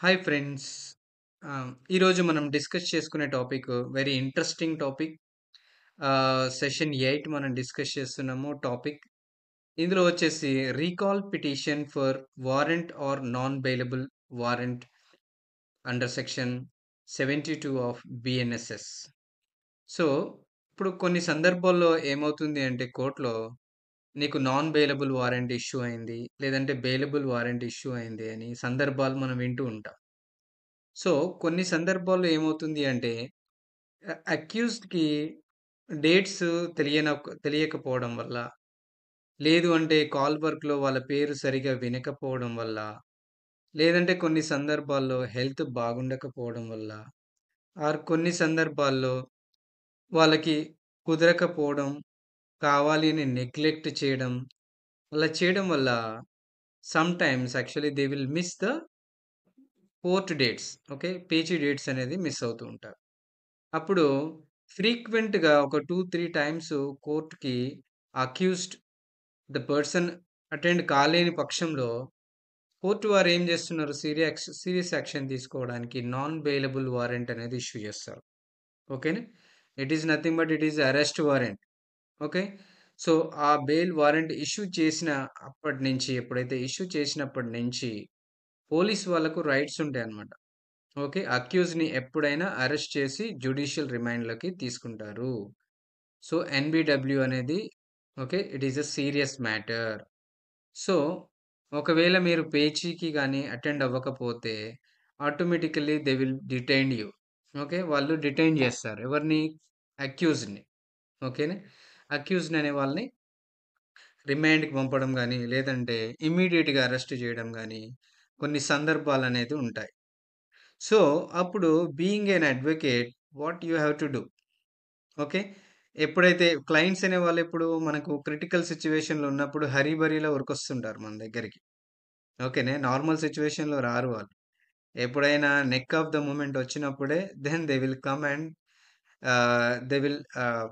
Hi friends. ఈరోజు మనం discuss చేసుకునే topic very interesting topic. Session 8 మనం డిస్కస్ చేస్తున్నాము టాపిక్. ఇందులో వచ్చేసి recall petition for warrant or non bailable warrant under section 72 of BNSS. So, ఇప్పుడు కొన్ని సందర్భాల్లో ఏమవుతుంది అంటే కోర్ట్‌లో నీకు నాన్ బెయిలబుల్ వారెంట్ ఇష్యూ అయింది. లేదంటే బెయిలబుల్ వారెంట్ ఇష్యూ అయింది అని సందర్భాలు మనం వింటూ ఉంటాం. సో, కొన్ని సందర్భాల్లో ఏమవుతుంది అంటే అక్యూజ్డ్‌కి డేట్స్ తెలియకపోవడం వల్ల, లేదు అంటే కాల్ వర్క్‌లో వాళ్ళ పేరు సరిగ్గా వినకపోవడం వల్ల, లేదంటే కొన్ని సందర్భాల్లో హెల్త్ బాగుండకపోవడం వల్ల, కొన్ని సందర్భాల్లో వాళ్ళకి కుదరకపోవడం, కావాలి అని నెగ్లెక్ట్ చేయడం, అలా చేయడం వల్ల sometimes actually they will miss the court dates. Okay. పేచీ డేట్స్ అనేది మిస్ అవుతూ ఉంటారు. అప్పుడు ఫ్రీక్వెంట్‌గా ఒక 2, 3 టైమ్స్ కోర్ట్‌కి అక్యూజ్డ్ ద పర్సన్ అటెండ్ కాలేని పక్షంలో కోర్ట్ వారు ఏం చేస్తున్నారు? సీరియస్ యాక్షన్ తీసుకోవడానికి నాన్ బెయిలబుల్ వారెంట్ అనేది ఇష్యూ చేస్తారు. ఓకేనా? It is nothing but it is arrest warrant. Okay. So, ఆ బెయిల్ వారెంట్ ఇష్యూ చేసిన అప్పటి నుంచి ఎప్పుడైతే ఇష్యూ చేసినప్పటి నుంచి పోలీస్ వాళ్ళకు రైట్స్ ఉంటాయన్నమాట. ఓకే. అక్యూజ్డ్‌ని ఎప్పుడైనా అరెస్ట్ చేసి జ్యుడిషియల్ రిమాండ్‌లోకి తీసుకుంటారు. సో, ఎన్‌బిడబ్ల్యూ అనేది okay. It is a serious matter. So, ఒకవేళ మీరు పేచీకి గాని అటెండ్ అవ్వకపోతే automatically they will detain you. Okay. వాళ్ళు డిటైన్ చేస్తారు. ఎవరిని? అక్యూజ్డ్‌ని. ఓకేనా? అక్యూజ్డ్ అనే వాళ్ళని రిమాండ్‌కి పంపడం గాని, లేదంటే ఇమ్మీడియేట్‌గా అరెస్ట్ చేయడం గాని కొన్ని సందర్భాలనేది ఉంటాయి. సో, అప్పుడు being an advocate what you have to do? Okay. ఎప్పుడైతే క్లయింట్స్ అనేవాళ్ళు ఇప్పుడు మనకు క్రిటికల్ సిట్యుయేషన్‌లో ఉన్నప్పుడు హరీబరీలో ఉరికొస్తుంటారు మన దగ్గరికి. ఓకేనే. నార్మల్ సిట్యుయేషన్‌లో రారు వాళ్ళు. ఎప్పుడైనా నెక్ ఆఫ్ ద మూమెంట్ వచ్చినప్పుడే then they will come and ah, they will ah,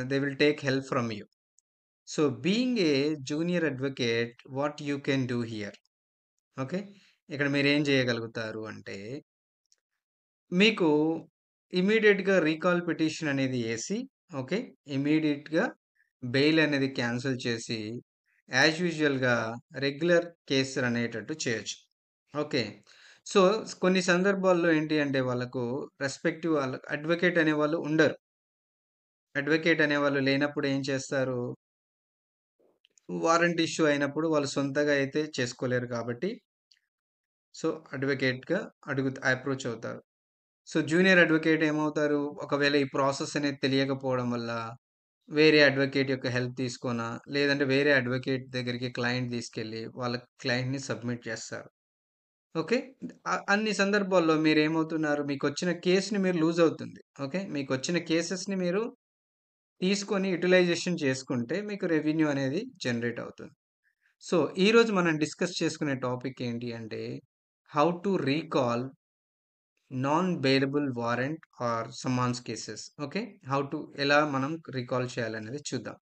they will take help from you. So, being a junior advocate what you can do here? Okay. ఇక్కడ మీరేం చేయగలుగుతారు అంటే మీకు ఇమ్మీడియేట్‌గా రీకాల్ పిటిషన్ అనేది ఏసి, okay. ఇమ్మీడియేట్‌గా బెయిల్ అనేది క్యాన్సిల్ చేసి, యాజ్ యూజువల్‌గా రెగ్యులర్ కేస్ అనేటట్టు చేయొచ్చు. ఓకే. సో, కొన్ని సందర్భాల్లో ఏంటి అంటే వాళ్ళకు రెస్పెక్టివ్ వాళ్ళ అడ్వొకేట్ అనేవాళ్ళు ఉండరు. అడ్వొకేట్ అనేవాళ్ళు లేనప్పుడు ఏం చేస్తారు? వారంట్ ఇష్యూ అయినప్పుడు వాళ్ళు సొంతగా అయితే చేసుకోలేరు కాబట్టి, సో, అడ్వొకేట్‌గా అప్రోచ్ అవుతారు. సో, జూనియర్ అడ్వొకేట్ ఏమవుతారు? ఒకవేళ ఈ ప్రాసెస్ అనేది తెలియకపోవడం వల్ల, వేరే అడ్వొకేట్ యొక్క హెల్ప్ తీసుకోనా, లేదంటే వేరే అడ్వొకేట్ దగ్గరికి క్లయింట్ తీసుకెళ్ళి, వాళ్ళ క్లయింట్‌ని సబ్మిట్ చేస్తారు. ఓకే. అన్ని సందర్భాల్లో మీరేమవుతున్నారు? మీకొచ్చిన కేస్‌ని మీరు లూజ్ అవుతుంది. ఓకే. మీకొచ్చిన కేసెస్‌ని మీరు తీసుకొని యుటిలైజేషన్ చేసుకుంటే, మీకు రెవెన్యూ అనేది జనరేట్ అవుతుంది. సో, ఈరోజు మనం డిస్కస్ చేసుకునే టాపిక్ ఏంటి అంటే, how to recall non bailable warrant or summons cases. Okay. ఎలా మనం రీకాల్ చేయాలనేది చూద్దాం.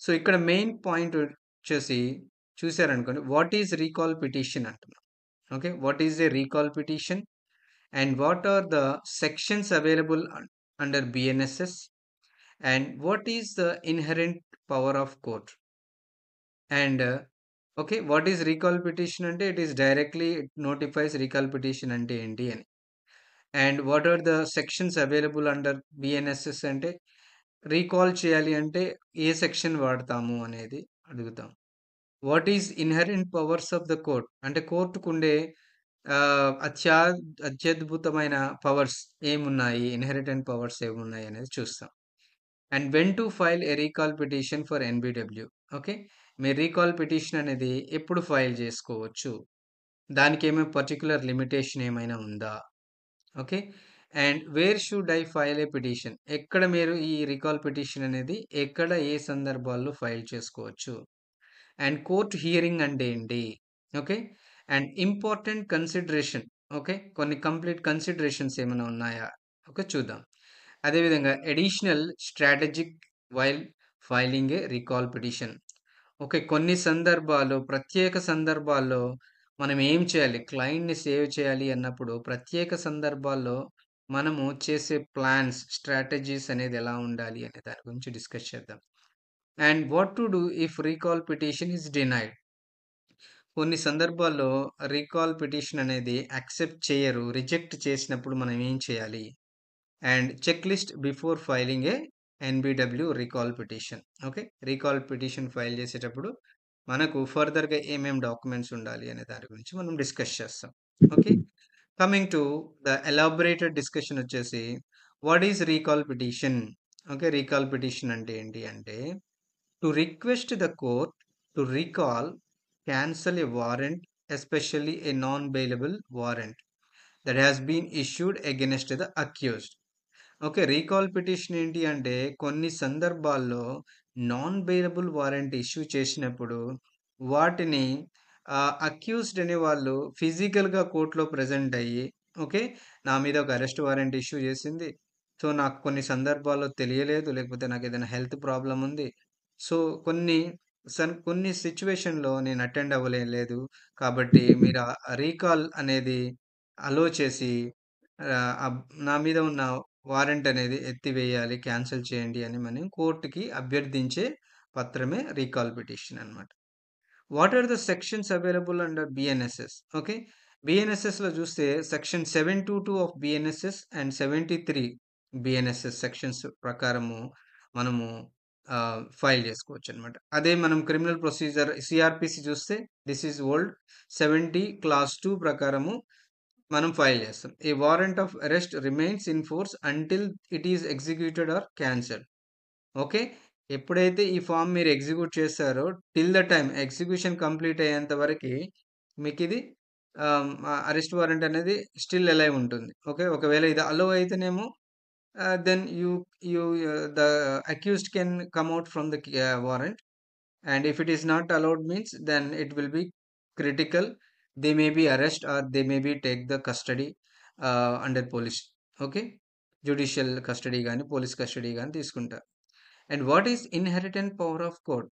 సో, ఇక్కడ మెయిన్ పాయింట్ వచ్చేసి చూసారనుకోండి. వాట్ ఈస్ రీకాల్ పిటిషన్ అంటున్నాం. Okay. What is a recall petition and what are the sections available under BNSS and what is the inherent power of court and okay. What is recall petition అంటే it is directly notifies recall petition అంటే ఏంటి అని. And what are the sections available under BNSS అంటే recall చేయాలి అంటే ఏ section వాడతాము అనేది అడుగుతాం. What is inherent powers of the court అంటే కోర్టుకుండే ఆహ్, అత్యా అత్యద్భుతమైన పవర్స్ ఏమున్నాయి? ఇన్హెరిటెంట్ పవర్స్ ఏమున్నాయి అనేది చూస్తాం. And when to file a recall petition for NBW. Okay. మీరు రీకాల్ పిటిషన్ అనేది ఎప్పుడు ఫైల్ చేసుకోవచ్చు? దానికేమైనా పర్టిక్యులర్ లిమిటేషన్ ఏమైనా ఉందా? Okay. And wear should I file a petition? ఎక్కడ మీరు ఈ రీకాల్ పిటిషన్ అనేది ఎక్కడ, ఏ సందర్భాల్లో ఫైల్ చేసుకోవచ్చు? అండ్ కోర్ట్ హియరింగ్ అంటే ఏంటి? Okay. And important consideration. Okay. కొన్ని కంప్లీట్ కన్సిడరేషన్స్ ఏమైనా ఉన్నాయా? ఓకే. చూద్దాం. అదేవిధంగా అడిషనల్ స్ట్రాటజిక్ వైల్ ఫైలింగ్ ఏ రీకాల్ పిటిషన్. ఓకే. కొన్ని సందర్భాల్లో, ప్రత్యేక సందర్భాల్లో మనం ఏం చేయాలి? క్లయింట్‌ని సేవ్ చేయాలి అన్నప్పుడు ప్రత్యేక సందర్భాల్లో మనము చేసే ప్లాన్స్, స్ట్రాటజీస్ అనేది ఎలా ఉండాలి అనే దాని గురించి డిస్కస్ చేద్దాం. And what to do if recall petition is denied? కొన్ని సందర్భాల్లో రీకాల్ పిటిషన్ అనేది యాక్సెప్ట్ చేయరు. రిజెక్ట్ చేసినప్పుడు మనం ఏం చేయాలి? And check list before filing a NBW recall petition. Okay. Recall petition file చేసేటప్పుడు మనకు ఫర్దర్‌గా ఏమేం డాక్యుమెంట్స్ ఉండాలి అనే దాని గురించి మనం డిస్కస్ చేస్తాం. Okay. Coming to the elaborated discussion వచ్చేసి what is recall petition? Okay. Recall petition అంటే ఏంటి అంటే to request the court to recall, cancel a warrant, especially a non-bailable warrant that has been issued against the accused. Okay. Recall petition ఏంటి అంటే కొన్ని సందర్భాల్లో non bailable warrant issue చేసినప్పుడు వాటిని accused అనేవాళ్ళు ఫిజికల్‌గా కోర్ట్‌లో ప్రెజెంట్ అయ్యి, ఓకే. నా మీద ఒక అరెస్ట్ వారెంట్ ఇష్యూ చేసింది. సో, నాకు కొన్ని సందర్భాల్లో తెలియలేదు. లేకపోతే నాకేదైనా హెల్త్ ప్రాబ్లమ్ ఉంది. సో, కొన్ని కొన్ని సిట్యుయేషన్‌లో నేను అటెండ్ అవ్వలేదు. కాబట్టి మీరు రీకాల్ అనేది అలో చేసి నా మీద ఉన్న వారెంట్ అనేది ఎత్తివేయాలి, క్యాన్సిల్ చేయండి అని మనం కోర్ట్‌కి అభ్యర్థించే పత్రమే రీకాల్ పిటిషన్ అన్నమాట. What are the sections available under BNSS? Okay. బిఎన్ఎస్ఎస్‌లో చూస్తే section 722 of BNSS and 73 BNSS sections ప్రకారము మనము ఫైల్ చేసుకోవచ్చనమాట. అదే మనం క్రిమినల్ ప్రొసీజర్ సీఆర్‌పీసీ చూస్తే దిస్ ఈజ్ ఓల్డ్ 70 క్లాస్ 2 ప్రకారము మనం ఫైల్ చేస్తాం. A warrant of arrest remains in force until it is executed or cancelled. Okay. ఎప్పుడైతే ఈ ఫార్మ్ మీరు ఎగ్జిక్యూట్ చేస్తారో till the time execution complete అయ్యేంత వరకి మీకిది అరెస్ట్ వారెంట్ అనేది స్టిల్ అలైవ్ ఉంటుంది. ఓకే. ఒకవేళ ఇది అలో అయితేనేమో then you the accused can come out from the warrant. And if it is not allowed means then it will be critical. They may be arrest or they may be take the custody under police. Okay. Judicial custody గాని police custody గాని తీసుకుంటారు. And what is inherent power of court?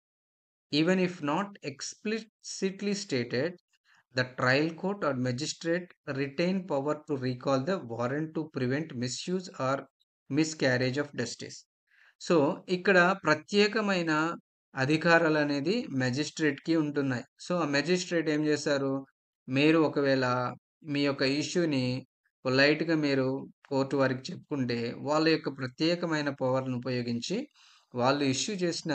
Even if not explicitly stated, the trial court or magistrate retain power to recall the warrant to prevent misuse or miscarriage of justice. So, ఇక్కడ ప్రత్యేకమైన అధికారాలనేది మెజిస్ట్రేట్‌కి ఉంటున్నాయి. So, ఆ magistrate ఏం చేశారు, మీరు ఒకవేళ మీ యొక్క ఇష్యూని పొలైట్‌గా మీరు కోర్ట్ వారికి చెప్పుకుంటే, వాళ్ళ యొక్క ప్రత్యేకమైన పవర్‌ని ఉపయోగించి, వాళ్ళు ఇష్యూ చేసిన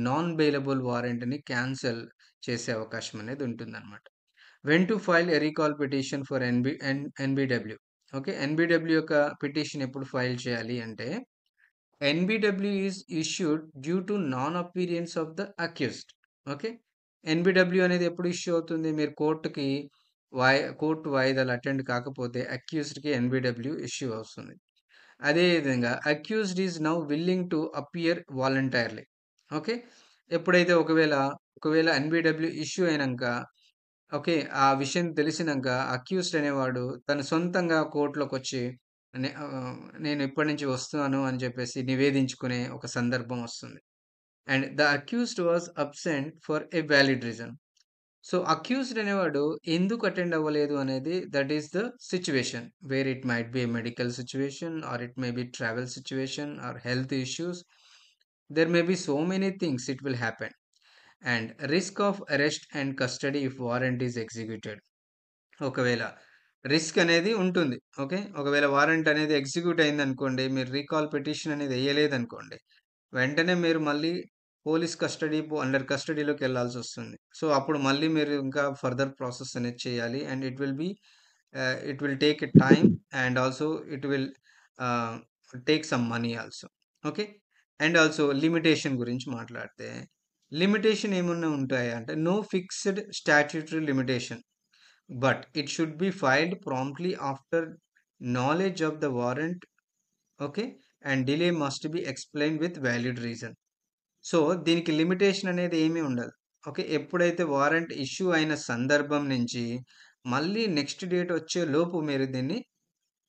నాన్ బెయిలబుల్ వారెంట్‌ని క్యాన్సెల్ చేసే అవకాశం అనేది ఉంటుందన్నమాట. When to file a recall petition for NBW. Okay. NBW యొక్క పిటిషన్ ఎప్పుడు ఫైల్ చేయాలి అంటే NBW is issued due to non appearance of the accused. Okay. NBW అనేది ఎప్పుడు ఇష్యూ అవుతుంది? మీరు కోర్ట్ వాయిదాలు అటెండ్ కాకపోతే అక్యూజ్డ్‌కి ఎన్‌బి‌డబ్ల్యూ ఇష్యూ వస్తుంది. అదే విధంగా accused is now willing to appear voluntarily. Okay. ఎప్పుడైతే ఒకవేళ ఎన్‌బి‌డబ్ల్యూ ఇష్యూ అయినంక ఓకే. ఆ విషయం తెలిసినంక అక్యూజ్డ్ అనేవాడు తను సొంతంగా కోర్ట్‌లోకొచ్చి నేను ఇప్పటి నుంచి వస్తున్నాను అని చెప్పేసి నివేదించుకునే ఒక సందర్భం వస్తుంది. And the accused was absent for a valid reason. So, accused అనేవాడు ఎందుకు అటెండ్ అవ్వలేదు అనేది that is the situation. Where it might be a medical situation or it may be travel situation or health issues. There may be so many things it will happen. And risk of arrest and custody if warrant is executed. ఒకవేళ risk అనేది ఉంటుంది. Okay. ఒకవేళ warrant అనేది execute అయిందనుకోండి, మీరు recall petition అనేది ఎయ్యలేదనుకోండి, వెంటనే మీరు మళ్ళీ పోలీస్ కస్టడీ అండర్ కస్టడీలోకెళ్ళాల్సొస్తుంది. సో, అప్పుడు మళ్ళీ మీరు ఇంకా ఫర్దర్ ప్రాసెస్ అనేది చేయాలి. And it will take a time and also it will ah, take some money also. Okay. And also limitation గురించి మాట్లాడితే, లిమిటేషన్ ఏమన్నా ఉంటాయా అంటే, no fixed statutory limitation. But it should be filed promptly after knowledge of the warrant. Okay. And delay must be explained with valid reason. So, దీనికి limitation అనేది ఏమీ ఉండదు. Okay. ఎప్పుడైతే వారెంట్ ఇష్యూ అయిన సందర్భం నుంచి మళ్ళీ నెక్స్ట్ డేట్ వచ్చే లోపు మీరు దీన్ని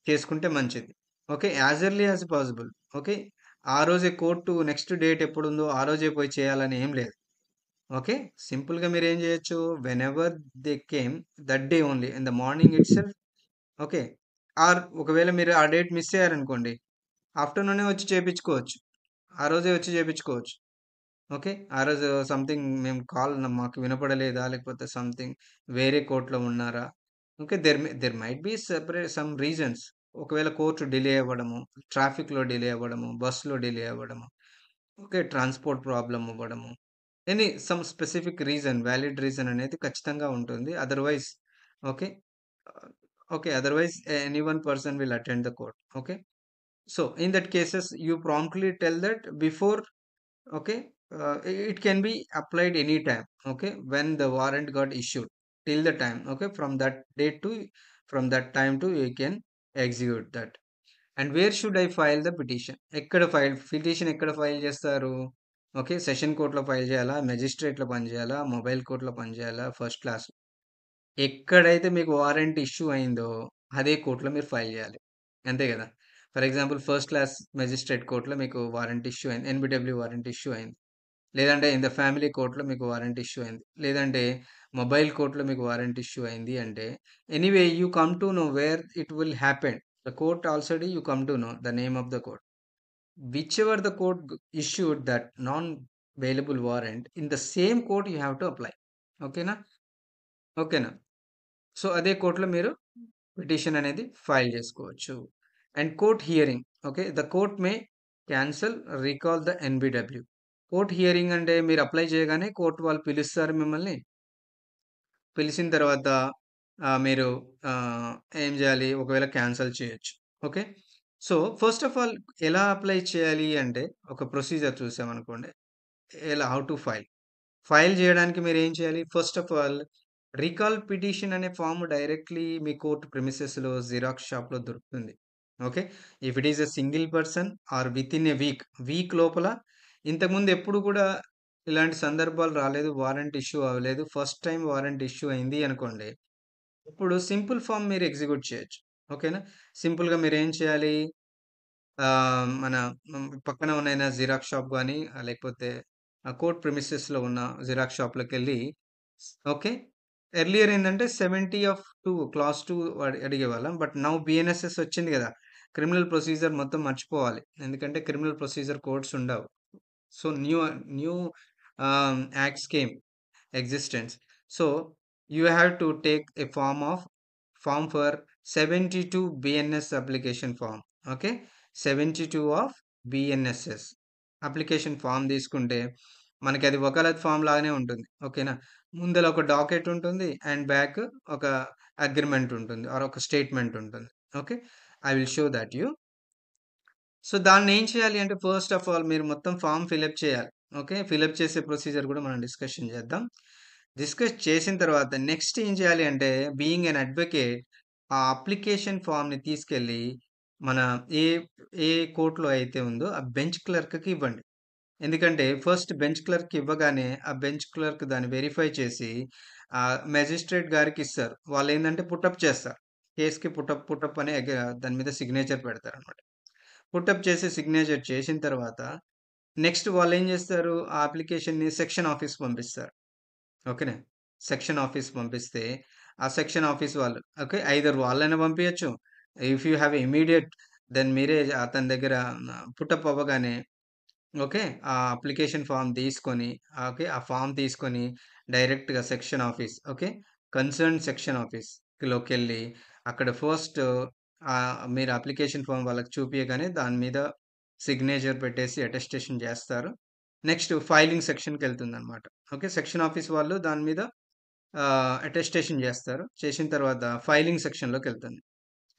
చేసుకుంటే మంచిది. Okay. As early as possible. Okay. ఆ రోజే కోర్టు నెక్స్ట్ డేట్ ఎప్పుడుందో ఆ రోజే పోయి చేయాలని ఏం లేదు. ఓకే. సింపుల్‌గా మీరేం జేయొచ్చు, whenever they came that day only in the morning itself. Okay. Or ఒకవేళ మీరు ఆ డేట్ మిస్ అయ్యారనుకోండి, ఆఫ్టర్‌నూనే వచ్చి చేపించుకోవచ్చు. ఆ రోజే వచ్చి చేపించుకోవచ్చు. ఓకే. ఆ రోజు సంథింగ్ మేము మాకు వినపడలేదా? లేకపోతే సంథింగ్ వేరే కోర్ట్‌లో ఉన్నారా? Okay. There might be some reasons. ఒకవేళ కోర్ట్ డిలే అవ్వడము, ట్రాఫిక్‌లో డిలే అవ్వడము, బస్‌లో డిలే అవ్వడము, ఓకే. ట్రాన్స్‌పోర్ట్ ప్రాబ్లమ్ అవ్వడము. Some specific reason, valid reason అనేది ఖచ్చితంగా ఉంటుంది. Otherwise okay. Ah, okay. Otherwise any one person will attend the court. Okay. So, in that cases you promptly tell that before. Okay. It can be applied anytime. Okay. When the warrant got issued till the time. Okay. From that time to you can execute that. And where should I file the petition? ఎక్కడ file చేస్తారు? Okay. Session కోర్ట్‌లో file చేయాలా? మెజిస్ట్రేట్‌లో పని చేయాలా? Mobile కోర్ట్‌లో పని చేయాలా? First class ఎక్కడైతే మీకు warrant issue అయిందో అదే కోర్ట్‌లో మీరు ఫైల్ చేయాలి. అంతే గదా! For example first class magistrate కోర్ట్‌లో మీకు వారెంట్ ఇష్యూ అయింది. ఎన్‌బిడబ్ల్యూ వారెంట్ ఇష్యూ అయింది. లేదంటే ఇన్ ద ఫ్యామిలీ కోర్ట్‌లో మీకు వారెంట్ ఇష్యూ అయింది. లేదంటే మొబైల్ కోర్ట్‌లో మీకు వారెంట్ ఇష్యూ అయింది అంటే, anyway you come to know where it will happen. The court already you come to know the name of the court. Whichever the court issued that non bailable warrant, in the same court you have to apply. ఓకేనా? ఓకేనా? So, అదే కోర్ట్‌లో మీరు petition అనేది file జేసుకోవచ్చు. And court hearing. Okay. The court may cancel, recall the NBW. Court hearing అంటే మీరు apply చేయగానే court వాళ్ళు పిలుస్తారు మిమ్మల్ని. పిలిచిన తర్వాత మీరు ఆహ్, ఏం జేయాలి? ఒకవేళ క్యాన్సెల్ చేయొచ్చు. Okay. So, first of all ఎలా అప్లై చేయాలి అంటే ఒక ప్రొసీజర్ చూసామనుకోండి. How to file. ఫైల్ జేయడానికి మీరేం చేయాలి? First of all recall petition అనే ఫార్మ్ డైరెక్ట్‌లీ మీ కోర్ట్ ప్రిమిసెస్‌లో జిరాక్స్ షాప్‌లో దొరుకుతుంది. Okay. If it is a single person or within a week లోపల ఇంతకుముందు ఎప్పుడు కూడా ఇలాంటి సందర్భాలు రాలేదు. వారంట్ ఇష్యూ అవ్వలేదు. ఫస్ట్ టైమ్ వారంట్ ఇష్యూ అయింది అనుకోండి. ఇప్పుడు సింపుల్ ఫార్మ్ మీరు ఎగ్జిక్యూట్ చేయొచ్చు. ఓకేనా? సింపుల్‌గా మీరేం చేయాలి? మన పక్కన ఉన్న ఏదైనా జిరాక్స్ షాప్ గాని, లేకపోతే కోర్ట్ ప్రిమిసెస్‌లో ఉన్న జిరాక్స్ షాప్‌లోకెళ్ళి ఓకే. ఎర్లియర్ ఏందంటే 70 క్లాస్ 2 అడిగేవాళ్ళం. బట్ నౌ బిఎన్ఎస్ఎస్ వచ్చింది గదా! క్రిమినల్ ప్రొసీజర్ మొత్తం మర్చిపోవాలి. ఎందుకంటే క్రిమినల్ ప్రొసీజర్ కోడ్స్ ఉండవు. So, new acts came existence. So you have to take a form for 72 BNS application form. Okay. 72 of BNSS application form తీసుకుంటే మనకి అది వకాలత్ ఫామ్ లాగానే ఉంటుంది. ఓకేనా? ముందల ఒక డాకెట్ ఉంటుంది. అండ్ బ్యాక్ ఒక అగ్రీమెంట్ ఉంటుంది. ఆర్ ఒక స్టేట్మెంట్ ఉంటుంది. Okay. I will show that you. So, దాన్నేం చేయాలి అంటే ఫస్ట్ ఆఫ్ ఆల్ మీరు మొత్తం ఫార్మ్ ఫిలప్ చేయాలి. ఓకే. ఫిలప్ చేసే ప్రొసీజర్ గూడా మనం డిస్కషన్ చేద్దాం. డిస్కస్ చేసిన తర్వాత నెక్స్ట్ ఏం చేయాలి అంటే బీయింగ్ ఎన్ అడ్వకేట్ ఆ అప్లికేషన్ ఫార్మ్‌ని తీసుకెళ్ళి మన ఏ ఏ కోర్ట్‌లో అయితే ఉందో ఆ బెంచ్ క్లర్క్‌కి ఇవ్వండి. ఎందుకంటే ఫస్ట్ బెంచ్ క్లర్క్‌కి ఇవ్వగానే ఆ బెంచ్ క్లర్క్ దాన్ని వెరిఫై చేసి మేజిస్ట్రేట్ గారికిస్తారు. వాళ్ళేందంటే పుటప్ చేస్తారు. కేస్‌కి పుటప్ అని దాని మీద సిగ్నేచర్ పెడతారనమాట. పుటప్ చేసి సిగ్నేచర్ చేసిన తర్వాత నెక్స్ట్ వాళ్ళేం జేస్తారు? ఆ అప్లికేషన్‌ని సెక్షన్ ఆఫీస్‌కి పంపిస్తారు. ఓకేనా? సెక్షన్ ఆఫీస్‌కి పంపిస్తే, ఆ సెక్షన్ ఆఫీస్ వాళ్ళు ఓకే. ఐదర్ వాళ్ళైనా పంపియచ్చు. If you have immediate then మీరే అతని దగ్గర పుటప్ అవ్వగానే ఓకే. ఆ అప్లికేషన్ ఫార్మ్ తీసుకొని ఓకే. ఆ ఫార్మ్ తీసుకొని డైరెక్ట్‌గా section office okay. Concerned section ఆఫీస్‌లోకెళ్ళి అక్కడ ఫస్ట్ మీరు అప్లికేషన్ ఫార్మ్ వాళ్ళకి చూపియగానే దాని మీద సిగ్నేచర్ పెట్టేసి అటెస్టేషన్ చేస్తారు. నెక్స్ట్ ఫైలింగ్ సెక్షన్‌కెళ్తుందనమాట. ఓకే. సెక్షన్ ఆఫీస్ వాళ్ళు దాని మీద అటెస్టేషన్ చేస్తారు. చేసిన తర్వాత ఫైలింగ్ సెక్షన్‌లోకెళ్తుంది.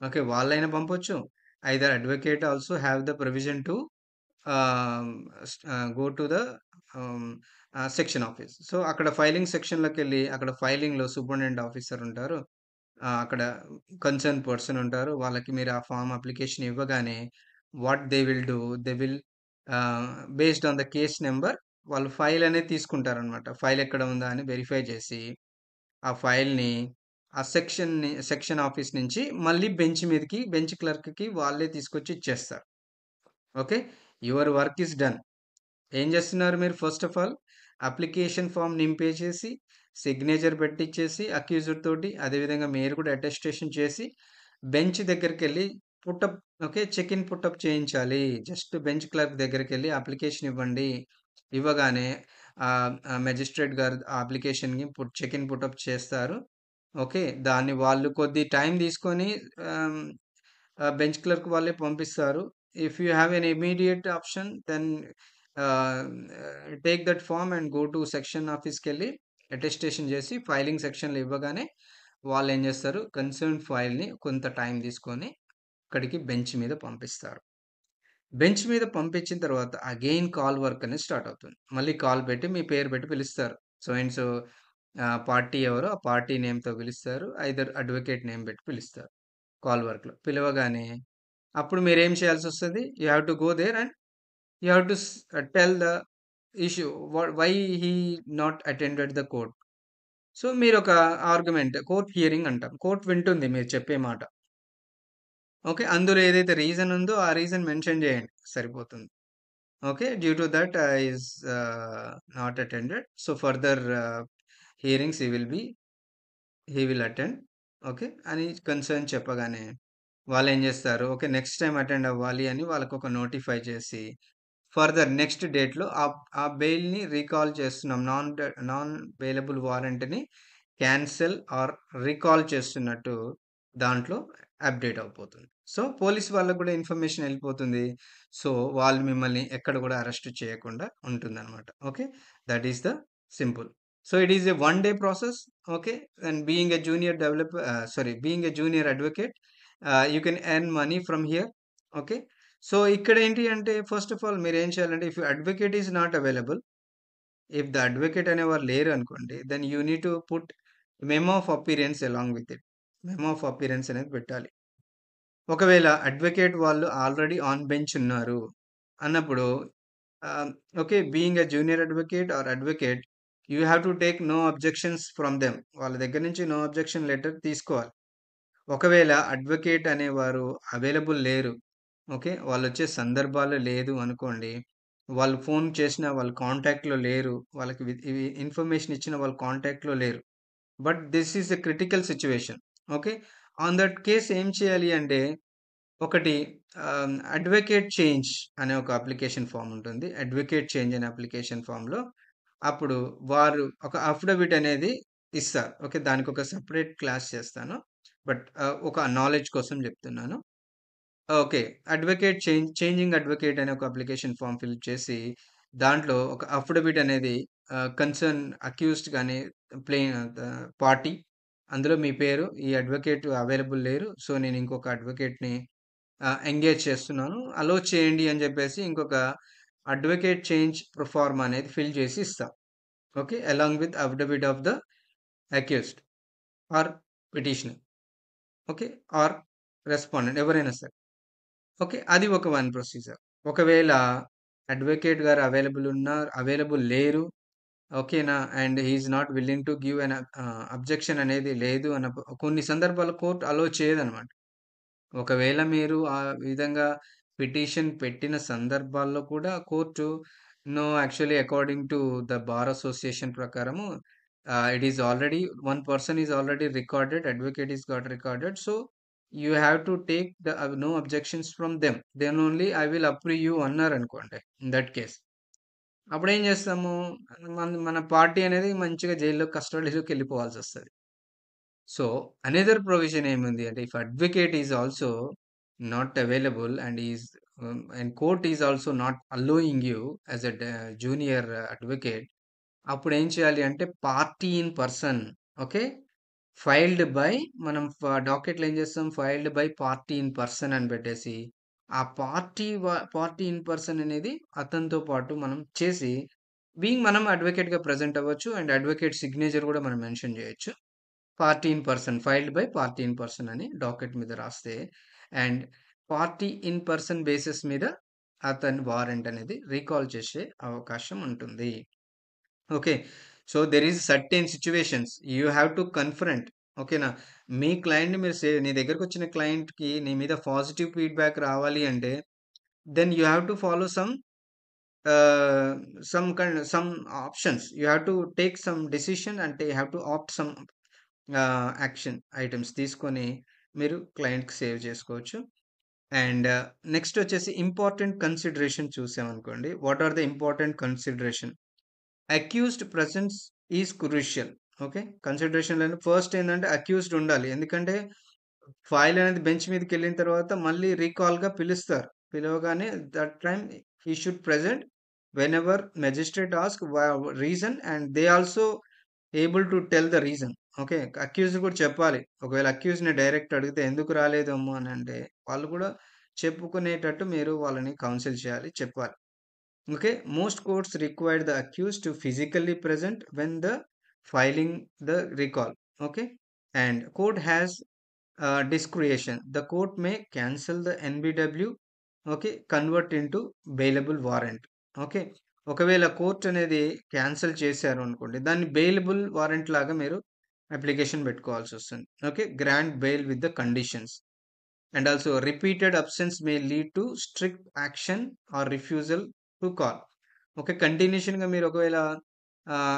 ఓకే. వాళ్ళైనా పంపొచ్చు. Either advocate also have the provision to ఆహ్, గో టు ద ఆహ్, సెక్షన్ ఆఫీస్. సో, అక్కడ ఫైలింగ్ సెక్షన్‌లోకెళ్ళి అక్కడ ఫైలింగ్‌లో సూపరింటెండెంట్ ఆఫీసర్ ఉంటారు. అక్కడ కన్సర్న్ పర్సన్ ఉంటారు. వాళ్ళకి మీరు ఆ ఫార్మ్ అప్లికేషన్ ఇవ్వగానే what they will do they will ah, based on the case number వాళ్ళు ఫైల్ అనేది తీసుకుంటారనమాట. ఫైల్ ఎక్కడ ఉందా అని వెరిఫై చేసి, ఆ ఫైల్‌ని సెక్షన్ ఆఫీస్ నుంచి మళ్ళీ బెంచ్ క్లర్క్‌కి వాళ్ళే తీసుకొచ్చి ఇచ్చేస్తారు. Okay. Your work is done. ఏం చేస్తున్నారు మీరు first of all application form నింపేసేసి, సిగ్నేచర్ పెట్టిచ్చేసి అక్యూజ్డ్ తోటి, అదేవిధంగా మీరు కూడా అటెస్టేషన్ చేసి, బెంచ్ దగ్గరికెళ్ళి put up okay. Check in, put up చేయించాలి. జస్ట్ బెంచ్ క్లర్క్ దగ్గరికెళ్ళి అప్లికేషన్ ఇవ్వండి. ఇవ్వగానే మెజిస్ట్రేట్ గారు ఆ అప్లికేషన్‌ని చెక్ ఇన్, పుటప్ చేస్తారు. ఓకే. దాన్ని వాళ్ళు కొద్ది టైం తీసుకొని ఆహ్, బెంచ్ క్లర్క్ వాళ్ళే పంపిస్తారు. If you have an immediate option then ah, take that form and go to section ఆఫీస్‌కెళ్ళి అటెస్టేషన్ చేసి ఫైలింగ్ సెక్షన్‌లో ఇవ్వగానే వాళ్ళేం చేస్తారు, కన్సర్న్డ్ ఫైల్‌ని కొంత టైం తీసుకొని అక్కడికి బెంచ్ మీద పంపిస్తారు. బెంచ్ మీద పంపించిన తర్వాత అగైన్ కాల్ వర్క్ అనేది స్టార్ట్ అవుతుంది. మళ్ళీ కాల్ పెట్టి మీ పేరు పెట్టి పిలుస్తారు. సో అండ్ సో పార్టీ ఎవరో ఆ పార్టీ నేమ్‌తో పిలుస్తారు. ఐదర్ అడ్వకేట్ నేమ్ పెట్టి పిలుస్తారు కాల్ వర్క్‌లో. పిలవగానే అప్పుడు మీరేం చేయాల్సొస్తది? You have to go there and you have to tell the issue why he not attended the court. So మీరొక ఆర్గ్యుమెంట్ కోర్ట్ హియరింగ్ అంటాం. కోర్ట్ వింటుంది మీరు చెప్పే మాట. ఓకే. అందులో ఏదైతే రీజన్ ఉందో ఆ రీజన్ మెన్షన్ చేయండి. సరిపోతుంది. Okay. Due to that is not attended. So further hearings he will attend. Okay. అని కన్సర్న్ చెప్పగానే వాళ్ళేం జేస్తారు, ఓకే. నెక్స్ట్ టైమ్ అటెండ్ అవ్వాలి అని వాళ్ళకొక నోటిఫై చేసి, ఫర్దర్ నెక్స్ట్ డేట్‌లో ఆ బెయిల్‌ని రీకాల్ చేస్తున్నాం. నాన్ బెయిలబుల్ వారెంట్‌ని క్యాన్సెల్ ఆర్ రీకాల్ చేస్తున్నట్టు దాంట్లో అప్డేట్ అయిపోతుంది. సో, పోలీస్ వాళ్ళకి గూడా ఇన్ఫర్మేషన్ ఎళ్ళిపోతుంది. సో, వాళ్ళు మిమ్మల్ని ఎక్కడ గూడా అరెస్ట్ చేయకుండా ఉంటుందన్నమాట. Okay. That is the simple. So, it is a one day process. Okay. And being a junior advocate you can earn money from here. Okay. So, ఇక్కడేంటి అంటే ఫస్ట్ ఆఫ్ ఆల్ మీరేం చేయాలంటే if advocate is not available, if the advocate అనేవారు లేరు అనుకోండి, then you need to put memo of appearance along with it. Memo of appearance అనేది పెట్టాలి. ఒకవేళ అడ్వకేట్ వాళ్ళు ఆల్రెడీ ఆన్ బెంచ్ ఉన్నారు అన్నప్పుడు ah, okay. Being a junior advocate or advocate you have to take no objections from them. వాళ్ళ దగ్గర నుంచి no objection letter తీసుకోవాలి. ఒకవేళ అడ్వకేట్ అనేవారు అవైలబుల్ లేరు. ఓకే. వాళ్ళొచ్చే సందర్భాలు లేదు అనుకోండి. వాళ్ళు ఫోన్ చేసినా వాళ్ళు కాంటాక్ట్‌లో లేరు. వాళ్ళకి ఇవి ఇన్ఫర్మేషన్ ఇచ్చిన వాళ్ళు కాంటాక్ట్‌లో లేరు. But this is a critical situation. Okay. On that case ఏం చేయాలి అంటే ఒకటి అడ్వకేట్ చేంజ్ అనే ఒక అప్లికేషన్ ఫార్మ్ ఉంటుంది. అడ్వకేట్ చేంజ్ అనే అప్లికేషన్ ఫార్మ్‌లో అప్పుడు వారు ఒక అఫిడవిట్ అనేది ఇస్తారు. ఓకే. దానికొక సెపరేట్ క్లాస్ చేస్తాను. బట్ ఒక నాలెడ్జ్ కోసం చెప్తున్నాను. ఓకే. చేంజింగ్ అడ్వకేట్ అనే ఒక అప్లికేషన్ ఫార్మ్ ఫిల్ చేసి, దాంట్లో ఒక అఫిడవిట్ అనేది కన్సర్న్ అక్యూజ్డ్ గాని, ప్లెయిన్ పార్టీ అందులో మీ పేరు, ఈ అడ్వకేట్ అవైలబుల్ లేరు. సో, నేను ఇంకొక అడ్వకేట్‌ని ఎంగేజ్ చేస్తున్నాను. అలో చేయండి అని చెప్పేసి ఇంకొక అడ్వకేట్ చేంజ్ ప్రొఫార్మా అనేది ఫిల్ చేసి ఇస్తాం. Okay. Along with affidavit of the accused or petitioner. Okay. Or respondent ఎవరైనా సరే. ఓకే. అది ఒక వన్ ప్రొసీజర్. ఒకవేళ అడ్వకేట్ గారు అవైలబుల్ లేరు. ఓకేనా? And he is not willing to give objection అనేది లేదు కొన్ని సందర్భాల్లో కోర్ట్ అలో చేయదనమాట. ఒకవేళ మీరు ఆ విధంగా పిటిషన్ పెట్టిన సందర్భాల్లో కూడా court no actually according to the bar association ప్రకారము it is already one person is already recorded. Advocate is got recorded. So, you have to take no objections from them. Then only I will approve you అన్నారనుకోండి in that case. అప్పుడేం చేస్తాము? మన party అనేది మంచిగా జైల్‌లో కస్టడీలోకెళ్ళిపోవాల్సొస్తది. So, another provision ఏముంది అంటే, if advocate is also not available and court is also not allowing you as a junior advocate, అప్పుడేం చేయాలి అంటే party in person. Okay. Filed by మనం డాకెట్‌లో ఏం చేస్తాం? Filed by party in person అని పెట్టేసి, ఆ పార్టీ ఇన్ పర్సన్ అనేది అతనితో పాటు మనం చేసి, మనం అడ్వకేట్‌గా ప్రెజెంట్ అవ్వచ్చు. అండ్ అడ్వకేట్ సిగ్నేచర్ కూడా మనం మెన్షన్ చేయొచ్చు. Party in person filed by party in person అని డాకెట్ మీద రాస్తే and party in person basis మీద అతని వారెంట్ అనేది రీకాల్ చేసే అవకాశం ఉంటుంది. Okay. So, there is certain situations you have to confront. ఓకేనా? మీ క్లయింట్‌ని మీరు నీ దగ్గరకొచ్చిన క్లయింట్‌కి నీ మీద పాజిటివ్ ఫీడ్‌బ్యాక్ రావాలి అంటే then you have to follow some uh, some options. You have to take some decision and you have to opt some action items తీసుకొని మీరు క్లయింట్‌కి సేవ్ చేసుకోవచ్చు. అండ్ నెక్స్ట్ వచ్చేసి ఇంపార్టెంట్ కన్సిడరేషన్ చూసామనుకోండి. What are the important consideration? Accused presence is crucial. Okay. కన్సిడరేషన్‌లోనే first ఏందంటే accused ఉండాలి. ఎందుకంటే ఫైల్ అనేది బెంచ్ మీదకెళ్ళిన తర్వాత మళ్ళీ రీకాల్‌గా పిలుస్తారు. పిలవగానే that time he should present whenever magistrate ask reason and they also able to tell the reason. Okay. Accused కూడా చెప్పాలి. ఒకవేళ అక్యూజ్డ్‌ని డైరెక్ట్ అడిగితే ఎందుకు రాలేదమ్ము అనంటే, వాళ్ళు కూడా చెప్పుకునేటట్టు మీరు వాళ్ళని కౌన్సిల్ చేయాలి. చెప్పాలి. Okay. Most courts require the accused to physically present when the filing the recall. Okay. And court has discretion. The court may cancel the NBW, okay, convert into bailable warrant. Okay. ఒకవేళ court అనేది cancel చేశారు అనుకోండి, దాన్ని bailable warrant లాగా మీరు application పెట్టుకోవాల్సి వస్తుంది. Okay. Grant bail with the conditions. And also repeated absence may lead to strict action or refusal to call. Okay. కంటిన్యూషన్‌గా మీరు ఒకవేళ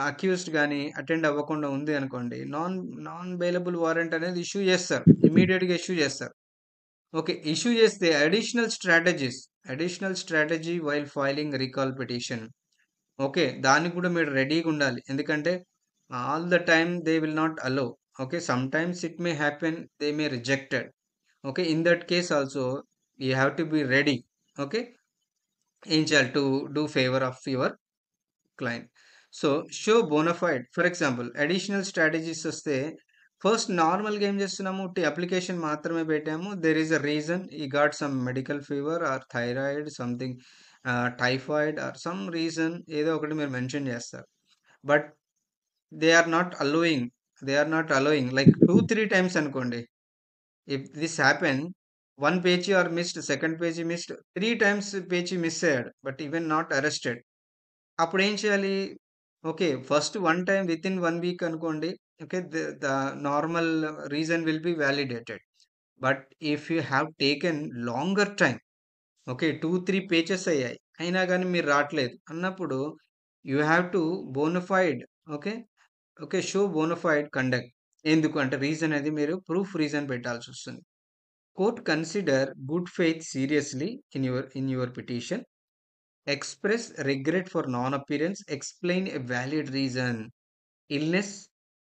అక్యూజ్డ్ గాని అటెండ్ అవ్వకుండా ఉంది అనుకోండి, నాన్ బెయిలబుల్ వారెంట్ అనేది ఇష్యూ చేస్తారు. ఇమ్మీడియేట్‌గా ఇష్యూ చేస్తారు. ఓకే. ఇష్యూ చేస్తే additional strategy while filing recall petition. Okay. దానికి కూడా మీరు రెడీగా ఉండాలి. ఎందుకంటే all the time they will not allow. Okay. Sometimes it may happen they may rejected. Okay. In that case also you have to be ready. Okay. ఏం చేయాలి to do favour of your client. So, show bona fide. For example additional strategies వస్తే first నార్మల్‌గా ఏం చేస్తున్నాము, ఉట్టి application మాత్రమే పెట్టాము. There is a reason he got some medical fever or thyroid something, typhoid or some reason ఏదో ఒకటి మీరు మెన్షన్ చేస్తారు. But they are not allowing. Like 2, 3 times అనుకోండి. If this happen, 1 page or missed, second page missed, 3 times page miss అయ్యాడు. But even not arrested. అప్పుడేం చేయాలి? Okay. First one time within 1 week అనుకోండి. Okay. The normal reason will be validated. But if you have taken longer time, okay. 2, 3 pages అయ్యాయి. అయినా గాని మీరు రాట్లేదు అన్నప్పుడు you have to bona fide. Okay. Okay. Show bona fide conduct. ఎందుకు అంటే reason అది మీరు ప్రూఫ్ రీజన్ పెట్టాల్సొస్తుంది. Court consider good faith seriously in your petition. Express regret for non-appearance. Explain a valid reason. Illness,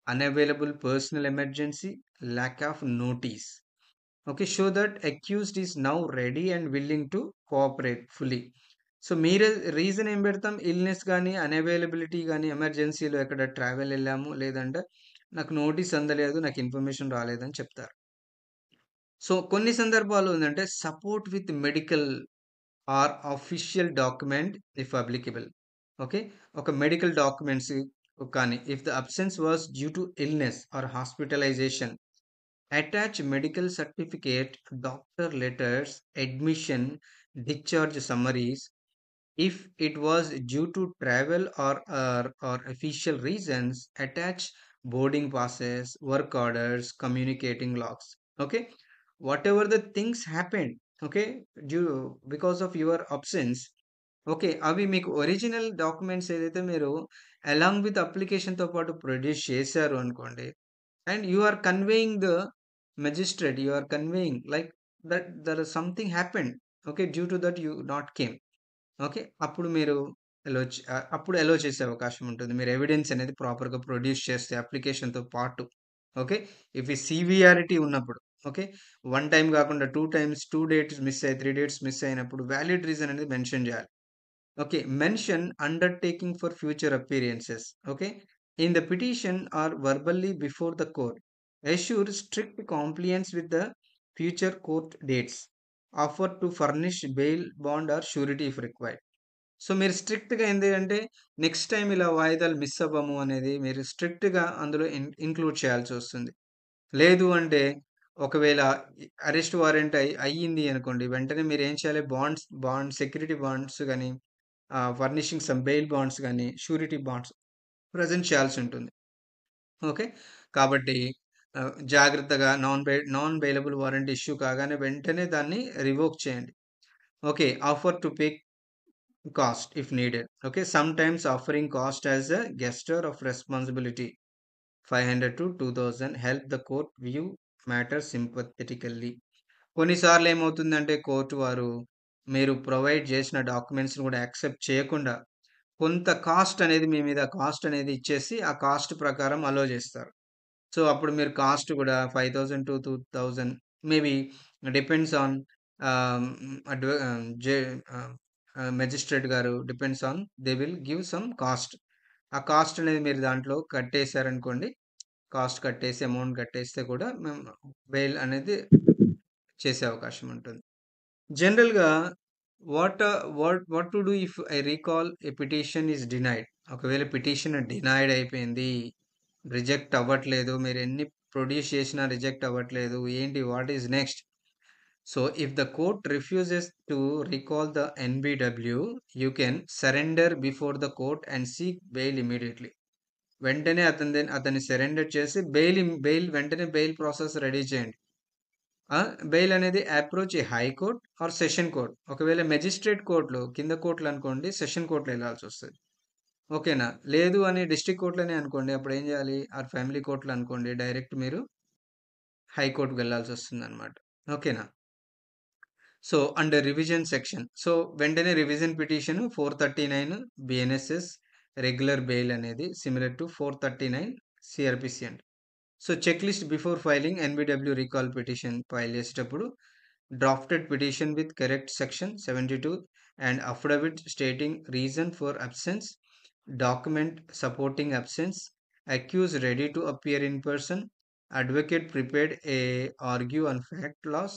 unavailable personal emergency, lack of notice. Okay, show that accused is now ready and willing to cooperate fully. So మీరు reason ఏం పెడతాం? Illness గాని, అనవైలబిలిటీ గాని, ఎమర్జెన్సీలో ఎక్కడ travel ఎళ్ళాము, లేదంటే నాకు నోటీస్ అందలేదు, నాకు ఇన్ఫర్మేషన్ రాలేదని చెప్తారు. సో కొన్ని సందర్భాల్లో ఏందంటే support with medical or official document if applicable. Okay. ఒక మెడికల్ డాక్యుమెంట్స్ కానీ, if the absence was due to illness or hospitalisation, attach medical certificate, doctor letters, admission, discharge summaries. If it was due to travel or official reasons, attach boarding passes, work orders, communicating logs. Okay, whatever the things happened, okay, due because of your absence, okay. అవి మీకు original documents ఏదైతే మీరు along with అప్లికేషన్‌తో పాటు produce చేశారు అనుకోండి. And you are conveying the magistrate, you are conveying like that there something happened. Okay. Due to that you not came. Okay. అప్పుడు మీరు అప్పుడు అలో చేసే అవకాశం ఉంటుంది. మీరు ఎవిడెన్స్ అనేది ప్రాపర్‌గా ప్రొడ్యూస్ చేస్తే అప్లికేషన్‌తో పాటు. ఓకే. ఇఫ్ ఈ సీవియారిటీ ఉన్నప్పుడు. ఓకే. 1 టైమ్ కాకుండా 2 టైమ్స్, 2 డేట్స్ మిస్ అయ్యి, 3 డేట్స్ మిస్ అయినప్పుడు వాలిడ్ రీజన్ అనేది మెన్షన్ చేయాలి. Okay. Mention undertaking for future appearances. Okay. In the petition or verbally before the court. Assure strict compliance with the future court dates. Offer to furnish bail, bond or surety if required. So, మీరు స్ట్రిక్ట్‌గా ఏంది అంటే, next time ఇలా వాయిదాలు miss అవ్వము అనేది మీరు స్ట్రిక్ట్‌గా అందులో ఇంక్లూడ్ చేయాల్సొస్తుంది. లేదు అంటే, ఒకవేళ అరెస్ట్ వారెంట్ అయ్యింది అనుకోండి, వెంటనే మీరేం చేయాలి, సెక్యూరిటీ బాండ్స్ గాని, ఫర్నిషింగ్ సమ్ బెయిల్ బాండ్స్ గాని, షూరిటీ బాండ్స్ ప్రెజెంట్ చేయాల్సుంటుంది. ఓకే. కాబట్టి జాగ్రత్తగా నాన్ బెయిలబుల్ వారెంట్ ఇష్యూ కాగానే వెంటనే దాన్ని రివోక్ చేయండి. Okay. Offer to pay cost if needed. Okay, sometimes offering cost as a gesture of responsibility, 500 to 2000, help the court view matters sympathetically. కొన్నిసార్లు ఏమవుతుందంటే court వారు మీరు ప్రొవైడ్ చేసిన డాక్యుమెంట్స్ని కూడా యాక్సెప్ట్ చేయకుండా కొంత కాస్ట్ అనేది మీ మీద కాస్ట్ అనేది ఇచ్చేసి ఆ కాస్ట్ ప్రకారం అలో చేస్తారు. సో, అప్పుడు మీరు కాస్ట్ గూడా 5000 టు 2000 మేబీ డిపెండ్స్ ఆన్ ఆహ్, అడ్వ జే ఆహ్, మెజిస్ట్రేట్ గారు depends on they will give some cost. ఆ కాస్ట్ అనేది మీరు దాంట్లో కట్టేసారనుకోండి. కాస్ట్ కట్టేసి అమౌంట్ కట్టేస్తే కూడా మేము బెయిల్ అనేది చేసే అవకాశం ఉంటుంది. జనరల్‌గా what to do if I recall a petition is denied? ఒకవేళ పిటిషన్ డినైడ్ అయిపోయింది. రిజెక్ట్ అవ్వట్లేదు. మీరెన్ని ప్రొడ్యూస్ చేసినా రిజెక్ట్ అవ్వట్లేదు. ఏంటి? What is next? So, if the court refuses to recall the NBW, you can surrender before the court and seek bail immediately. వెంటనే అతన్ని surrender చేసి వెంటనే బెయిల్ ప్రాసెస్ రెడీ చేయండి. బెయిల్ అనేది approach a high court or session court. ఒకవేళ magistrate కోర్ట్‌లో కింద కోర్ట్‌లనుకోండి session కోర్ట్‌లో ఎళ్ళాల్సొస్తది. ఓకేనా? లేదు అని డిస్ట్రిక్ట్ కోర్ట్‌లోనే అనుకోండి. అప్పుడేం జేయాలి? ఆర్ ఫ్యామిలీ కోర్ట్‌లో అనుకోండి. డైరెక్ట్ మీరు హైకోర్ట్‌కి వెళ్ళాల్సొస్తుందనమాట. ఓకేనా? So, under revision section. So, వెంటనే revision petition 439 BNSS regular bail అనేది సిమిలర్ టు 439 సీఆర్‌పీసీ అండి. So, check list before filing NBW recall petition file చేసేటప్పుడు drafted petition with correct section 72 and affidavit stating reason for absence, document supporting absence, accused ready to appear in person, advocate prepared a argue on fact loss,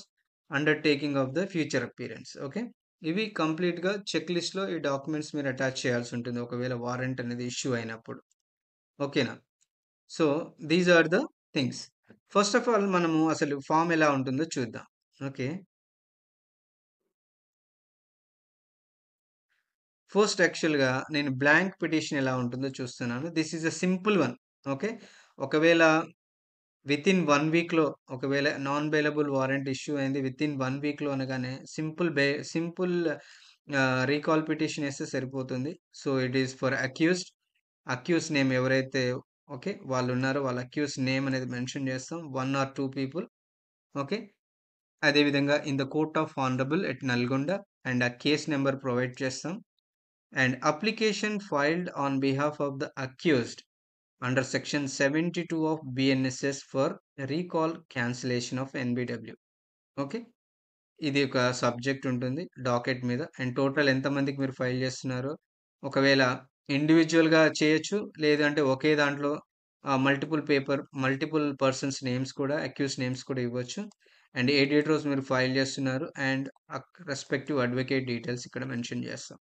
undertaking of the future appearance. Okay, ఇవి కంప్లీట్గా check లిస్ట్లో ఈ documents మీరు attach చేయాల్సి ఉంటుంది ఒకవేళ warrant అనేది issue అయినప్పుడు. ఓకేనా? So these are the things. First of all మనము అసలు ఫామ్ ఎలా ఉంటుందో చూద్దాం. ఓకే, ఫస్ట్ యాక్చువల్‌గా నేను బ్లాంక్ పిటిషన్ ఎలా ఉంటుందో చూస్తున్నాను. This is a simple one. Okay. ఒకవేళ వితిన్ 1 వీక్‌లో ఒకవేళ నాన్ బెయిలబుల్ వారెంట్ ఇష్యూ అయింది. వితిన్ 1 వీక్‌లో అనగానే సింపుల్ రీకాల్ పిటిషన్ ఏస్తే సరిపోతుంది. So, it is for accused. Accused name ఎవరైతే ఓకే, వాళ్ళున్నారో వాళ్ళ అక్యూజ్డ్ నేమ్ అనేది మెన్షన్ చేస్తాం. 1 ఆర్ 2 పీపుల్. ఓకే. అదే విధంగా in the court of honourable at Nalgonda and ఆ కేస్ నంబర్ ప్రొవైడ్ చేస్తాం. And application filed on behalf of the accused under section 72 of BNSS for recall cancellation of NBW. Okay, ఇది ఒక subject ఉంటుంది docket మీద. And total ఎంతమందికి మీరు file చేస్తున్నారో, ఒకవేళ ఇండివిజువల్గా చేయొచ్చు, లేదంటే ఒకే దాంట్లో మల్టిపుల్ పర్సన్స్ నేమ్స్ కూడా అక్యూస్ నేమ్స్ కూడా ఇవ్వచ్చు. అండ్ ఏ డేట్ రోజు మీరు ఫైల్ చేస్తున్నారు అండ్ రెస్పెక్టివ్ అడ్వకేట్ డీటెయిల్స్ ఇక్కడ మెన్షన్ చేస్తాం.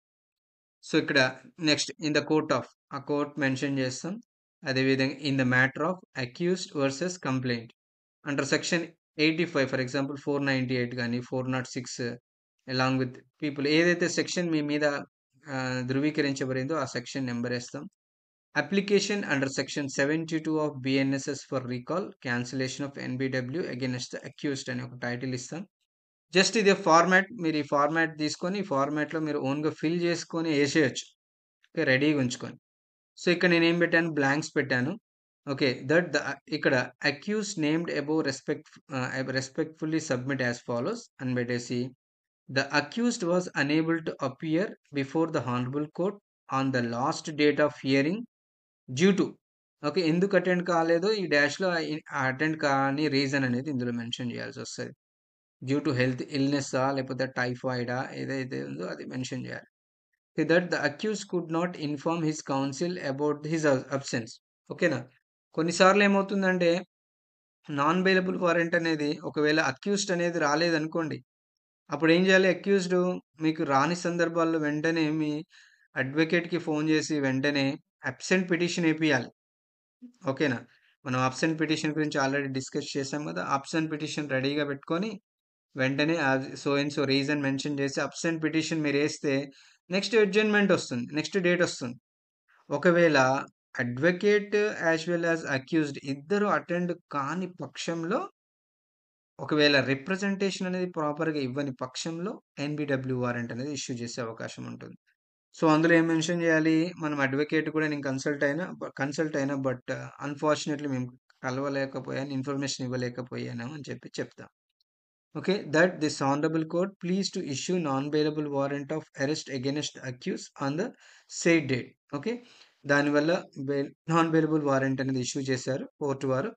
సో, ఇక్కడ next in the court of ఆ కోర్ట్ మెన్షన్ చేస్తాం. అదేవిధంగా in the matter of accused versus complaint under section 85 for example 498 గాని, 406 అలాంగ్ విత్ పీపుల్ ఏదైతే సెక్షన్ మీ మీద ధృవీకరించబడిందో ఆ సెక్షన్ నెంబర్ ఏస్తాం. Application under section 72 of BNSS for recall cancellation of NBW against the accused అని ఒక టైటిల్ ఇస్తాం. జస్ట్ ఇదే ఫార్మాట్. మీరు ఈ ఫార్మాట్ తీసుకొని, ఈ ఫార్మాట్‌లో మీరు ఓన్‌గా ఫిల్ చేసుకొని ఏసేయొచ్చు. ఓకే, రెడీగా ఉంచుకొని. సో, ఇక్కడ నేనేం పెట్టాను బ్లాంక్స్ పెట్టాను. ఓకే. ఇక్కడ accused named above respectfully submit as follows అని పెట్టేసి, the accused was unable to appear before the honourable court on the last date of hearing due to. Okay, ఎందుకు అటెండ్ కాలేదో ఈ డాష్‌లో అటెండ్ కాని రీజన్ అనేది ఇందులో మెన్షన్ చేయాల్సొస్తది. డ్యూ టు హెల్త్ ఇల్‌నెస్సా లేకపోతే టైఫాయిడా ఏదైతే ఉందో అది మెన్షన్ చేయాలి. That the accused could not inform his counsel about his absence. ఓకేనా? కొన్నిసార్లు ఏమవుతుందంటే నాన్ బెయిలబుల్ వారెంట్ అనేది ఒకవేళ అక్యూజ్డ్ అనేది రాలేదనుకోండి. అప్పుడేం చేయాలి అక్యూజ్డ్ మీకు రాని సందర్భాల్లో వెంటనే మీ అడ్వకేట్‌కి ఫోన్ చేసి వెంటనే అబ్సెంట్ పిటిషన్ ఏపియాలి. ఓకేనా? మనం అబ్సెంట్ పిటిషన్ గురించి ఆల్రెడీ డిస్కస్ చేసాం కదా! అబ్సెంట్ పిటిషన్ రెడీగా పెట్టుకొని వెంటనే so and so reason mention చేసి అబ్సెంట్ పిటిషన్ మీరేస్తే నెక్స్ట్ అడ్జర్న్‌మెంట్ ఒస్తుంది. నెక్స్ట్ డేట్ ఒస్తుంది. ఒకవేళ advocate as well as accused ఇద్దరు అటెండ్ కాని పక్షంలో ఒకవేళ రిప్రజెంటేషన్ అనేది ప్రాపర్‌గా ఇవ్వని పక్షంలో ఎన్‌బిడబ్ల్యూ వారెంట్ అనేది ఇష్యూ చేసే అవకాశం ఉంటుంది. సో, అందులో ఏం మెన్షన్ జేయాలి? మనం అడ్వొకేట్ కూడా నేను కన్సల్ట్ అయినా బట్ అన్‌ఫార్చునేట్‌లీ మేము కలవలేకపోయాను. ఇన్ఫర్మేషన్ ఇవ్వలేకపోయాను అని చెప్పి చెప్తాం. Okay. That this honourable court please to issue non bailable warrant of arrest against accused on the said date. Okay. దానివల్ల నాన్ బెయిలబుల్ వారెంట్ అనేది ఇష్యూ చేశారు కోర్ట్ వారు.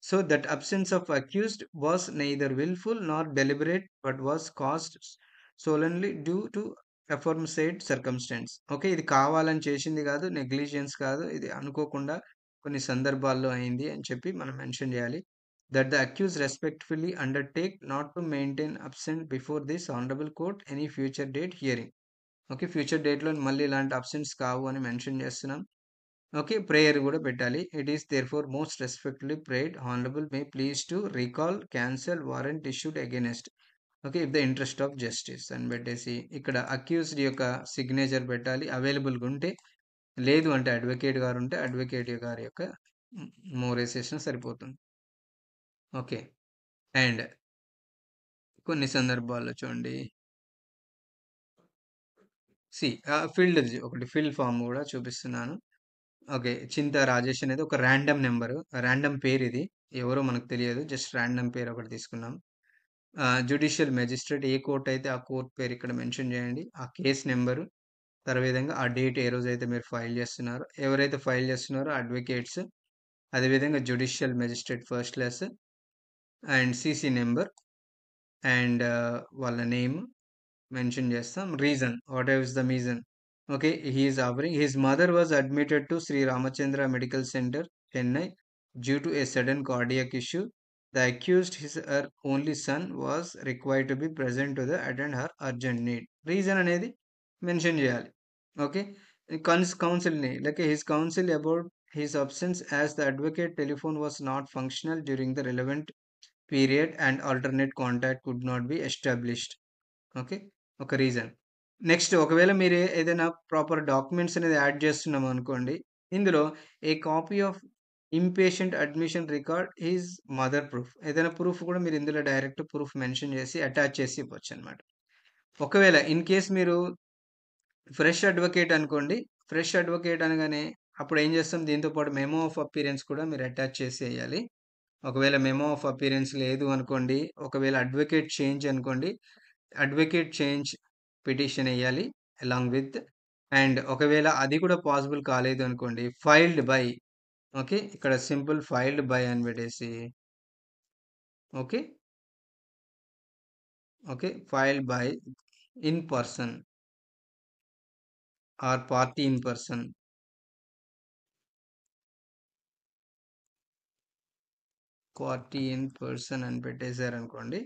So that absence of accused was neither wilful nor deliberate but was caused solely due to aforesaid circumstance. Okay. ఇది కావాలని చేసింది కాదు. Negligence కాదు. ఇది అనుకోకుండా కొన్ని సందర్భాల్లో అయింది అని చెప్పి మనం మెన్షన్ చేయాలి. That the accused respectfully undertake not to maintain absent before this honorable court any future date hearing. Okay. Future డేట్‌లో మళ్ళీ ఇలాంటి అబ్సెంట్స్ కావు అని మెన్షన్ చేస్తున్నాం. ఓకే. ప్రేయర్ గూడా పెట్టాలి. It is therefore most respectfully prayed honourable may please to recall, cancel warrant issued against okay. If the interest of justice అని పెట్టేసి ఇక్కడ అక్యూజ్డ్ యొక్క సిగ్నేచర్ పెట్టాలి. అవైలబుల్‌గా ఉంటే, లేదు అంటే అడ్వకేట్ గారు ఉంటే అడ్వకేట్ గారి యొక్క మోరేసేసిన సరిపోతుంది. ఓకే. అండ్ కొన్ని సందర్భాల్లో చూడండి. ఫిల్డ్ ఫార్మ్ గూడా చూపిస్తున్నాను. ఓకే. చింతా రాజేష్ అనేది ఒక రాండమ్ నంబరు. రాండమ్ పేరిది. ఎవరో మనకు తెలియదు. జస్ట్ రాండమ్ పేరు ఒకటి తీసుకున్నాం. జ్యుడిషియల్ మేజిస్ట్రేట్ ఏ కోర్ట్ అయితే ఆ కోర్ట్ పేరు ఇక్కడ మెన్షన్ చేయండి. ఆ కేస్ నంబరు, విధంగా ఆ డేట్ ఏ రోజైతే మీరు ఫైల్ చేస్తున్నారో, ఎవరైతే ఫైల్ చేస్తున్నారో అడ్వకేట్స్, అదేవిధంగా judicial magistrate first class and CC number and వాళ్ళ నేమ్ మెన్షన్ చేస్తాం. Reason what is the reason? Okay. He is offering his mother was admitted to Shri Ramachandra medical centre, Chennai due to a sudden cardiac issue. The accused her only son was required to be present to the attend her urgent need. Reason అనేది mention చేయాలి. Okay. కౌన్సిల్‌ని his counsel about his absence as the advocate telephone was not functional during the relevant period and alternate contact could not be established. Okay. ఒక reason. Next ఒకవేళ మీరు ఏదైనా proper documents అనేది add చేస్తున్నామనుకోండి. ఇందులో a copy of impatient admission record is mother proof. ఏదైనా proof కూడా మీరు ఇందులో డైరెక్ట్ ప్రూఫ్ మెన్షన్ చేసి అటాచ్ చేసి ఇవ్వొచ్చనమాట. ఒకవేళ ఇన్ కేస్ మీరు ఫ్రెష్ అడ్వకేట్ అనుకోండి. ఫ్రెష్ అడ్వకేట్ అనగానే అప్పుడు ఏం చేస్తాం, దీంతో పాటు మెమో ఆఫ్ అపియరెన్స్ కూడా మీరు అటాచ్ చేసేయాలి. ఒకవేళ మెమో ఆఫ్ అపియరెన్స్ లేదు అనుకోండి, ఒకవేళ అడ్వకేట్ చేంజ్ అనుకోండి, అడ్వకేట్ చేంజ్ పిటిషన్ ఎయ్యాలి అలాంగ్ విత్. అండ్ ఒకవేళ అది కూడా పాసిబుల్ కాలేదు అనుకోండి, ఫైల్డ్ బై. ఓకే. ఇక్కడ సింపుల్ ఫైల్డ్ బై అని పెట్టేసి okay. Okay. Filed by in person or party in person. Party in person అని పెట్టేసారనుకోండి.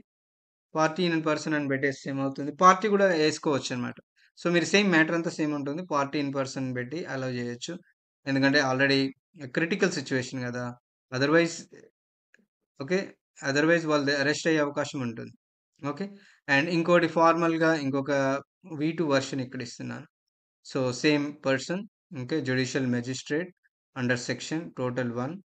పార్టీ ఇన్ పర్సన్ అని పెట్టేస్తే ఏమవుతుంది, పార్టీ కూడా ఏసుకోవచ్చనమాట. సో, మీరు సేమ్ మ్యాటర్ అంతా సేమ్ ఉంటుంది. పార్టీ ఇన్ పర్సన్ పెట్టి అలౌ చేయొచ్చు. ఎందుకంటే ఆల్రెడీ క్రిటికల్ సిట్యుయేషన్ గదా! Otherwise okay. అదర్‌వైజ్ వాళ్ళది అరెస్ట్ అయ్యే అవకాశం ఉంటుంది. ఓకే. అండ్ ఇంకోటి ఫార్మల్‌గా ఇంకొక వి2 వెర్షన్ ఇక్కడ ఇస్తున్నాను. So, same person okay. Judicial magistrate under section total 1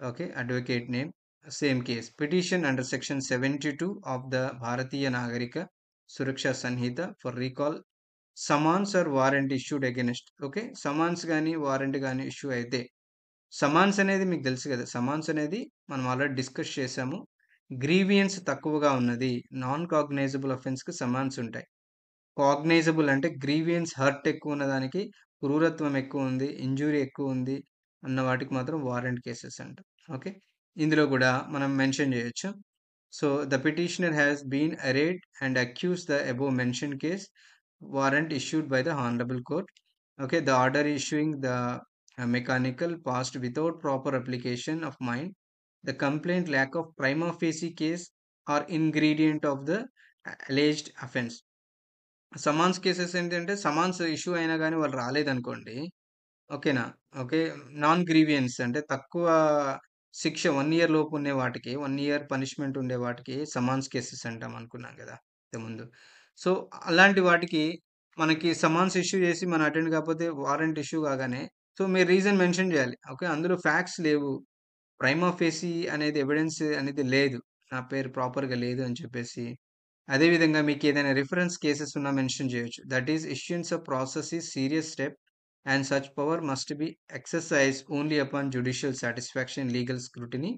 okay. Advocate name same case. Petition under section 72 of the Bharatiya Nagarik Suraksha Sanhita for recall summons or warrant issued against okay. Summons గాని, warrant గాని issue అయితే సమాన్స్ అనేది మీకు తెలుసు కదా! సమాన్స్ అనేది మనం ఆల్రెడీ డిస్కస్ చేసాము. గ్రీవియన్స్ తక్కువగా ఉన్నది. నాన్ కాగ్నైజబుల్ అఫెన్స్‌కి సమాన్స్ ఉంటాయి. కాగ్నైజబుల్ అంటే గ్రీవియన్స్ హర్ట్ ఎక్కువ ఉన్నదానికి, క్రూరత్వం ఎక్కువుంది, ఇంజ్యూరీ ఎక్కువుంది అన్న వాటికి మాత్రం వారెంట్ కేసెస్ అంటాం. ఓకే. ఇందులో కూడా మనం మెన్షన్ చేయొచ్చు. So, the petitioner has been arrayed and accused the above mentioned case warrant issued by the honorable court. Okay, the order issuing the mechanical passed without proper application of mind. The complaint lack of prima facie case or ingredient of the alleged offense. Summons cases ఏంటంటే summons issue అయినా గానీ వాళ్ళు రాలేదనుకోండి. ఓకేనా? Okay. Non grievance అంటే తక్కువ శిక్ష 1 year లోపు ఉండే వాటికి, 1 ఇయర్ పనిష్మెంట్ ఉండే వాటికి సమాన్స్ కేసెస్ అంటాం అనుకున్నాం గదా! ఇంతకుముందు. సో, అలాంటి వాటికి మనకి సమాన్స్ ఇష్యూ చేసి మనం అటెండ్ కాకపోతే వారెంట్ ఇష్యూ కాగానే సో, మీరు రీజన్ మెన్షన్ చేయాలి. ఓకే. అందులో ఫ్యాక్ట్స్ లేవు. ప్రైమా ఫేసి అనేది ఎవిడెన్స్ అనేది లేదు. నా పేరు ప్రాపర్‌గా లేదు అని చెప్పేసి అదేవిధంగా మీకేదైనా రిఫరెన్స్ కేసెస్ ఉన్నా మెన్షన్ చేయొచ్చు. That is issuance of process is serious step and such power must be exercised only upon judicial satisfaction, legal scrutiny.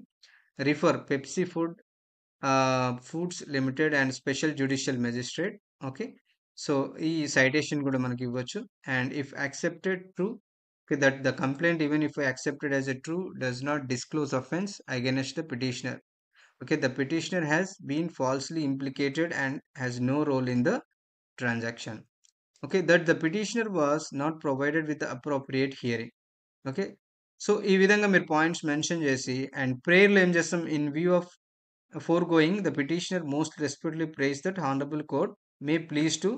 Refer Pepsi Foods Limited and special judicial magistrate. Okay. So, ఈ citation గూడా మనకివ్వచ్చు. And if accepted true that the complaint, even if accepted as a true, does not disclose offense against the petitioner. Okay, the petitioner has been falsely implicated and has no role in the transaction. Okay, that the petitioner was not provided with the appropriate hearing. Okay, so ఈ విధంగా మీరు points mention చేసి and ప్రేయర్లో ఏం చేస్తాం, in view of foregoing, the petitioner most respectfully prays that Honorable Court may please to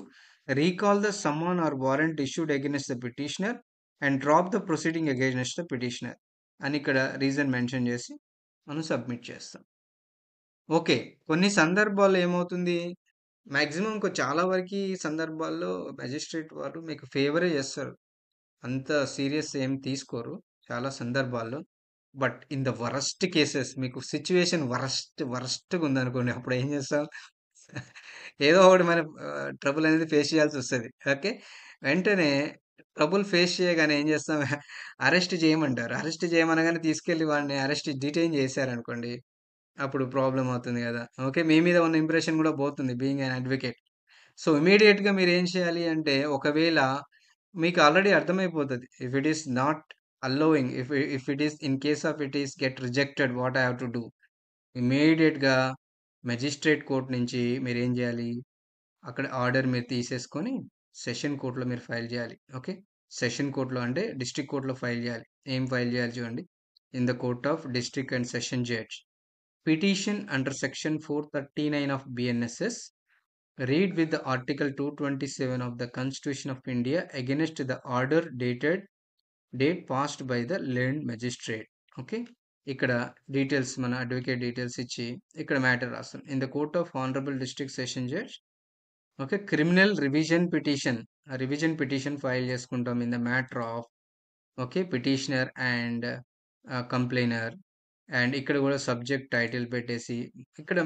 recall the summon or warrant issued against the petitioner and drop the proceeding against the petitioner అని ఇక్కడ reason mention చేసి మనం submit చేస్తాం. Okay. కొన్ని సందర్భాల్లో ఏమవుతుంది, maximum చాలా వరకి సందర్భాల్లో మెజిస్ట్రేట్ వారు మీకు ఫేవరే చేస్తారు. అంత సీరియస్ ఏం తీసుకోరు చాలా సందర్భాల్లో. But in the worst cases మీకు సిట్యుయేషన్ వరస్ట్‌గా ఉందనుకోండి. అప్పుడు ఏం చేస్తాం? ఏదో ఒకటి మనం ట్రబుల్ అనేది ఫేస్ చేయాల్సొస్తది. ఓకే. వెంటనే ట్రబుల్ ఫేస్ చేయగానే ఏం చేస్తాం? అరెస్ట్ చేయమంటారు. అరెస్ట్ చేయమనగానే తీసుకెళ్ళి వాడిని డిటైన్ చేశారనుకోండి. అప్పుడు ప్రాబ్లమ్ అవుతుంది గదా! ఓకే. మీ మీద ఉన్న ఇంప్రెషన్ గూడా పోతుంది బీయింగ్ యాన్ అడ్వొకేట్. సో, ఇమ్మీడియేట్‌గా మీరేం చేయాలి అంటే, ఒకవేళ మీకు ఆల్రెడీ అర్థమైపోతది. If it is not allowing, if it is in case of it is get rejected, what I have to do? ఇమ్మీడియేట్‌గా మెజిస్ట్రేట్ కోర్ట్ నుంచి మీరేం జేయాలి? అక్కడ ఆర్డర్ మీరు తీసేసుకొని సెషన్ కోర్ట్‌లో మీరు ఫైల్ జేయాలి. ఓకే. సెషన్ కోర్ట్‌లో అంటే డిస్ట్రిక్ట్ కోర్ట్‌లో ఫైల్ జేయాలి. ఏం ఫైల్ జేయాలి చూడండి. In the court of district and session judge. Petition under section 439 of BNSS. Read with the Article 227 of the Constitution of India against the order date passed by the learned magistrate. Okay. ఇక్కడ details మన advocate details ఇచ్చి ఇక్కడ matter రాస్తాం. In the court of honourable district session judge. Okay. Criminal revision petition file చేసుకుంటాం in the matter of okay petitioner and complainer. And ఇక్కడ కూడా subject title పెట్టేసి ఇక్కడ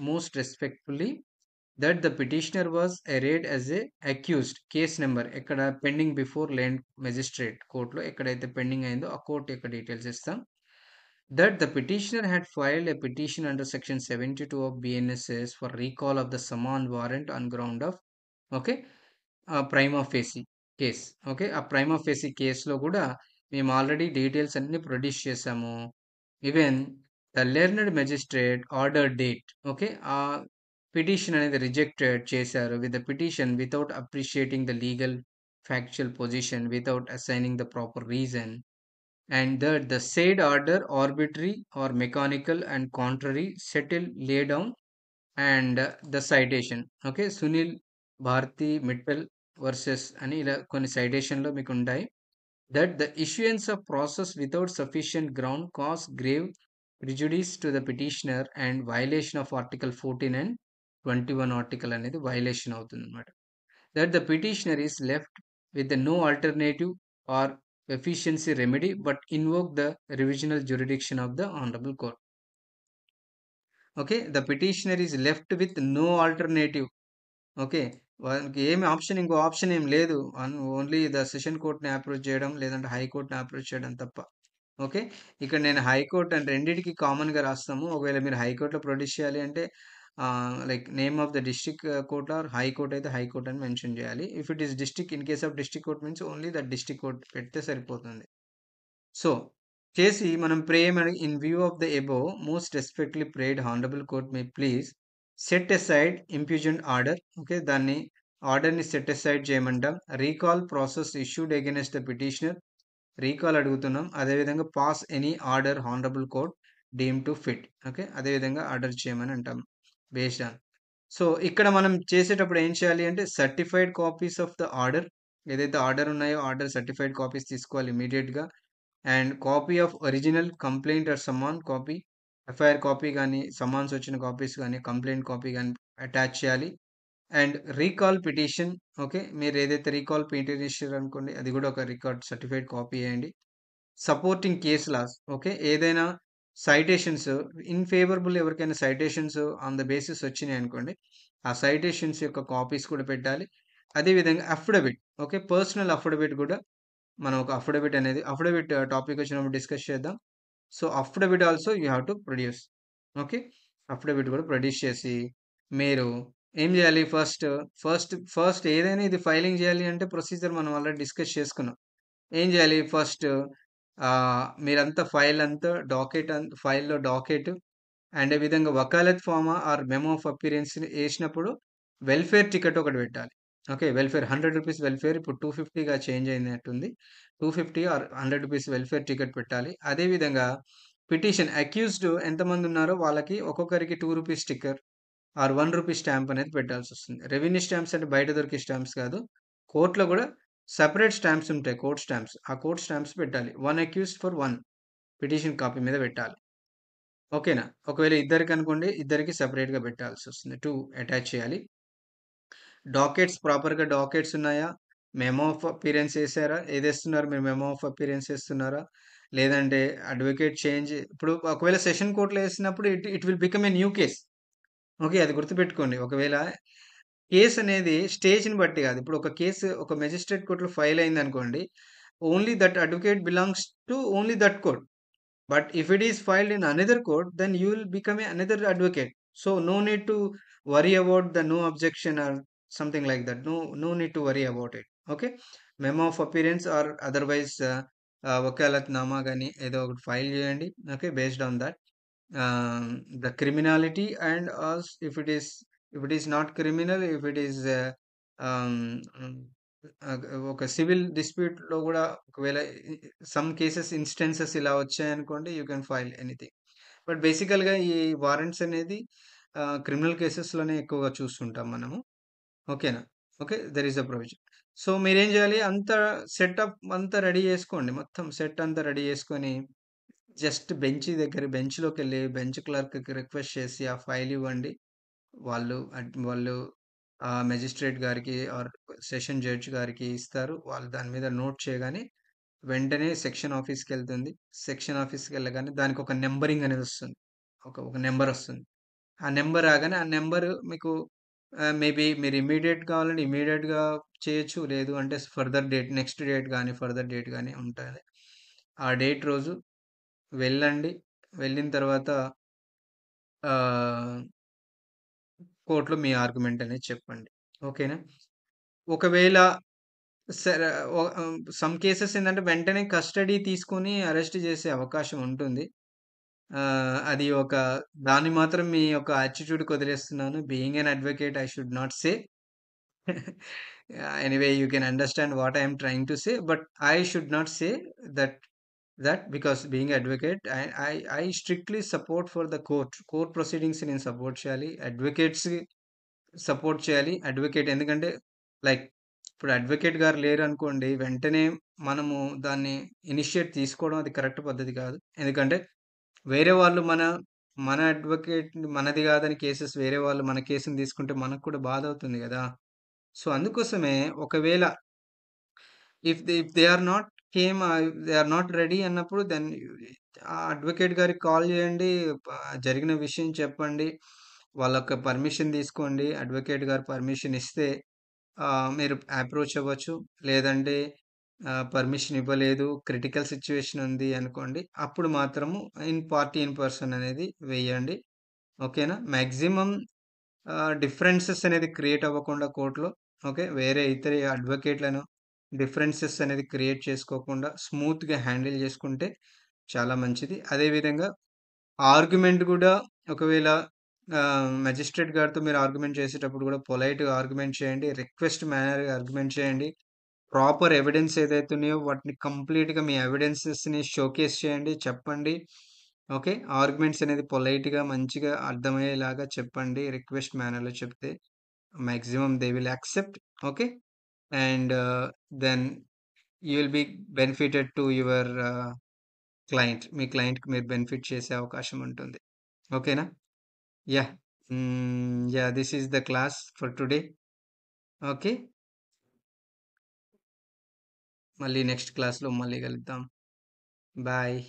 most respectfully that the petitioner was arraigned as a accused case number ఎక్కడ pending before learned magistrate కోర్టులో ఎక్కడైతే pending అయిందో ఆ కోర్టు యొక్క డీటెయిల్స్ ఇస్తాం. That the petitioner had filed a petition under section 72 of BNSS for recall of the Samman warrant on ground of okay prima facie case. Okay. ఆ prima facie కేసులో కూడా మేము ఆల్రెడీ డీటెయిల్స్ అన్ని produce చేసాము. Even the learned magistrate order date okay ఆ petition అనేది rejected చేశారు with the petition without appreciating the legal factual position without assigning the proper reason and that the said order arbitrary or mechanical and contrary settle lay down and the citation okay Sunil Bharti Mittal versus అని ఇలా కొన్ని citation లో మీకు ఉంటాయి. That the issuance of process without sufficient ground cause grave prejudice to the petitioner and violation of Article 14 and 21 article అనేది violation అవుతుందన్నమాట. That the petitioner is left with no alternative or efficiency remedy but invoke the revisional jurisdiction of the honorable court. Okay, the petitioner is left with no alternative. Okay. వాళ్ళకి ఏమి option ఇంకో option ఏం లేదు. Only the session కోర్ట్‌ని approach చేయడం లేదంటే హైకోర్ట్‌ని approach చేయడం తప్ప. Okay. ఇక్కడ నేను హైకోర్ట్ అండ్ రెండిటికి కామన్‌గా రాస్తాము. ఒకవేళ మీరు హైకోర్ట్‌లో ప్రొడ్యూస్ చేయాలి అంటే like name of the district court or high court అయితే హైకోర్ట్ అని మెన్షన్ చేయాలి. If it is district in case of district court means only that district court పెడితే సరిపోతుంది. సో, చేసి మనం pray in view of the above most respectfully prayed honourable court may please set aside impugned order. Okay. దాన్ని ఆర్డర్‌ని set aside చేయమంటాం. Recall process issued against the petitioner. Recall అడుగుతున్నాం. అదేవిధంగా pass any order honourable court deem to fit. Okay. అదేవిధంగా order చేయమని అంటాం based on. So, ఇక్కడ మనం చేసేటప్పుడు ఏం చేయాలి అంటే certified copies of the order ఏదైతే ఆర్డర్ ఉన్నాయో ఆర్డర్ సర్టిఫైడ్ కాపీస్ తీసుకోవాలి ఇమ్మీడియేట్‌గా. And copy of original complaint or summon copy FIR copy గానీ, సమాన్స్ వచ్చిన కాపీస్ గానీ, కంప్లెయింట్ కాపీ గానీ అటాచ్ చేయాలి. And recall petition okay. మీరు ఏదైతే రీకాల్ పిటిషన్ ఇచ్చారనుకోండి అది కూడా ఒక రికార్డ్ సర్టిఫైడ్ కాపీ చేయండి. Supporting case laws okay. ఏదైనా సైటేషన్స్ ఇన్ ఫేవరబుల్ ఎవరికైనా సైటేషన్స్ ఆన్ ద బేసిస్ వచ్చినాయనుకోండి, ఆ సైటేషన్స్ యొక్క కాపీస్ కూడా పెట్టాలి. అదే విధంగా అఫిడవిట్. ఓకే. పర్సనల్ అఫిడవిట్ కూడా మనం ఒక అఫిడవిట్ టాపిక్ వచ్చినప్పుడు డిస్కస్ చేద్దాం. So, affidavit also you have to produce. Okay. Affidavit కూడా ప్రొడ్యూస్ చేసి, మీరు ఏం జేయాలి ఫస్ట్ ఏదైనా ఇది ఫైలింగ్ జేయాలి అంటే ప్రొసీజర్ మనం ఆల్రెడీ డిస్కస్ చేసుకున్నాం. ఏం జేయాలి మీరంతా ఫైల్ అంతా ఫైల్‌లో డాకెట్ అండ్ ఈ విధంగా vakalat form or memo of appearance ఏసినప్పుడు వెల్ఫేర్ టికెట్ ఒకటి పెట్టాలి. ఓకే. వెల్ఫేర్ రూ. 100 వెల్ఫేర్ ఇప్పుడు 250గా చేంజ్ అయినట్టుంది. 250 ఆర్ రూ. 100 వెల్ఫేర్ టికెట్ పెట్టాలి. అదే విధంగా అక్యూజ్డ్ ఎంతమందున్నారో వాళ్ళకి ఒక్కొక్కరికి రూ. 2 స్టిక్కర్ ఆర్ రూ. 1 స్టాంప్ అనేది పెట్టాల్సొస్తుంది. రెవెన్యూ స్టాంప్స్ అంటే బయట దొరికే స్టాంప్స్ కాదు. కోర్ట్‌లో గూడా సెపరేట్ స్టాంప్స్ ఉంటాయి. Court stamps. ఆ కోర్ట్ స్టాంప్స్ పెట్టాలి. 1 అక్యూజ్డ్ ఫర్ 1 పిటిషన్ కాపీ మీద పెట్టాలి. ఓకేనా? ఒకవేళ ఇద్దరికనుకోండి, ఇద్దరికి సెపరేట్‌గా పెట్టాల్సొస్తుంది. 2 అటాచ్ చేయాలి. డాకెట్స్ ఉన్నాయా? మెమో ఆఫ్ అపియరెన్స్ ఏసారా? ఏదేస్తున్నారు మీరు మెమో ఆఫ్ అపియరెన్స్ ఏస్తున్నారా? లేదంటే అడ్వకేట్ చేంజ్ ఇప్పుడు ఒకవేళ సెషన్ కోర్ట్‌లో ఏసినప్పుడు it will become a new case. Okay. అది గుర్తుపెట్టుకోండి. ఒకవేళ కేసనేది స్టేజ్‌ని బట్టి గాదు. ఇప్పుడు ఒక కేసు ఒక మెజిస్ట్రేట్ కోర్ట్‌లో ఫైల్ అయిందనుకోండి. Only that advocate belongs to only that court. But if it is filed in another court, then you will become another advocate. So no need to worry about the no objection or something like that. No need to worry about it. Okay. Memo of appearance or otherwise vakalat Nama గాని ఏదో ఒకటి file చేయండి. Okay. Based on that the criminality and as if it is not criminal, if it is um, mm, ఒక civil dispute లో కూడా ఒకవేళ some cases instances ఇలా వచ్చాయనుకోండి you can file anything. But బేసికల్ గా ఈ వారెంట్స్ అనేది క్రిమినల్ కేసెస్ లోనే ఎక్కువగా చూస్తుంటాం మనము. ఓకేనా? Okay. There is a provision. So మీరేం చేయాలి అంతా సెటప్ అంతా రెడీ చేసుకోండి. మొత్తం సెట్ అంతా రెడీ చేసుకొని జస్ట్ బెంచ్‌లోకెళ్ళి బెంచ్ క్లర్క్‌కి రిక్వెస్ట్ చేసి ఆ ఫైల్ ఇవ్వండి. వాళ్ళు మెజిస్ట్రేట్ గారికి ఆర్ సెషన్ జడ్జ్ గారికి ఇస్తారు. వాళ్ళు దాని మీద నోట్ చేయగానే వెంటనే సెక్షన్ ఆఫీస్‌కెళ్తుంది. సెక్షన్ ఆఫీస్‌కెళ్ళగానే దానికొక నంబరింగ్ అనేదొస్తుంది. ఒక నంబరొస్తుంది. ఆ నంబర్ రాగానే ఆ నంబరు మీకు మేబీ మీరు ఇమ్మీడియేట్ కావాలంటే ఇమ్మీడియేట్‌గా చేయొచ్చు. లేదు అంటే నెక్స్ట్ డేట్ గాని, ఫర్దర్ డేట్ గాని ఉంటది. ఆ డేట్ రోజు వెళ్ళండి. వెళ్ళిన తర్వాత ఆహ్, కోర్ట్‌లో మీ ఆర్గ్యుమెంట్ అనేది చెప్పండి. ఓకేనా? ఒకవేళ సరే సమ్ కేసెస్ ఏందంటే వెంటనే కస్టడీ తీసుకొని అరెస్ట్ చేసే అవకాశం ఉంటుంది. అది దాన్ని మాత్రం మీ యొక్క యాటిట్యూడ్‌కి వదిలేస్తున్నాను. Being an advocate I should not say. Anyway you can understand what I am trying to say. But I should not say that because being advocate I strictly support for the court proceedings నేను support చేయాలి. Advocates support చేయాలి. ఎందుకంటే like ఇప్పుడు advocate గారు లేరనుకోండి వెంటనే మనము దాన్ని initiate తీసుకోవడం అది కరెక్ట్ పద్ధతి కాదు. ఎందుకంటే వేరే వాళ్ళు మన అడ్వకేట్ మనది కాదని కేసెస్ వేరే వాళ్ళు మన కేసుని తీసుకుంటే మనకు కూడా బాధ అవుతుంది కదా! సో అందుకోసమే ఒకవేళ if they are not they are not ready అన్నప్పుడు దెన్ ఆ అడ్వకేట్ గారికి కాల్ చేయండి. జరిగిన విషయం చెప్పండి. వాళ్ళొక పర్మిషన్ తీసుకోండి. అడ్వకేట్ గారు పర్మిషన్ ఇస్తే మీరు అప్రోచ్ అవ్వచ్చు. లేదంటే పర్మిషన్ ఇవ్వలేదు. క్రిటికల్ సిట్యుయేషన్ ఉంది అనుకోండి. అప్పుడు మాత్రము ఇన్ పర్సన్ అనేది వేయండి. ఓకేనా? మాక్సిమం డిఫరెన్సెస్ అనేది క్రియేట్ అవ్వకుండా కోర్ట్‌లో ఓకే. వేరే ఇతర అడ్వకేట్‌లను డిఫరెన్సెస్ అనేది క్రియేట్ చేసుకోకుండా స్మూత్‌గా హ్యాండిల్ చేసుకుంటే చాలా మంచిది. అదే విధంగా ఆర్గ్యుమెంట్ గూడా ఒకవేళ మేజిస్ట్రేట్ గారితో మీరు ఆర్గ్యుమెంట్ చేసేటప్పుడు గూడా పొలైట్‌గా ఆర్గ్యుమెంట్ చేయండి. రిక్వెస్ట్ మేనర్‌గా ఆర్గ్యుమెంట్ చేయండి. ప్రాపర్ ఎవిడెన్స్ ఏదైతే ఉన్నాయో వాటిని కంప్లీట్‌గా మీ ఎవిడెన్సెస్‌ని షోకేస్ చేయండి. చెప్పండి. ఓకే. ఆర్గ్యుమెంట్స్ అనేది పొలైట్‌గా మంచిగా అర్థమయ్యేలాగా చెప్పండి. రిక్వెస్ట్ మేనర్‌లో చెప్తే maximum they will accept. Okay. And then you will be benefited to your మీ క్లయింట్‌కి మీరు బెనిఫిట్ చేసే అవకాశం ఉంటుంది. ఓకేనా? Yeah! Yeah! This is the class for today. Okay. మళ్ళీ నెక్స్ట్ క్లాస్‌లో మళ్ళీ కలుద్దాం. బాయ్.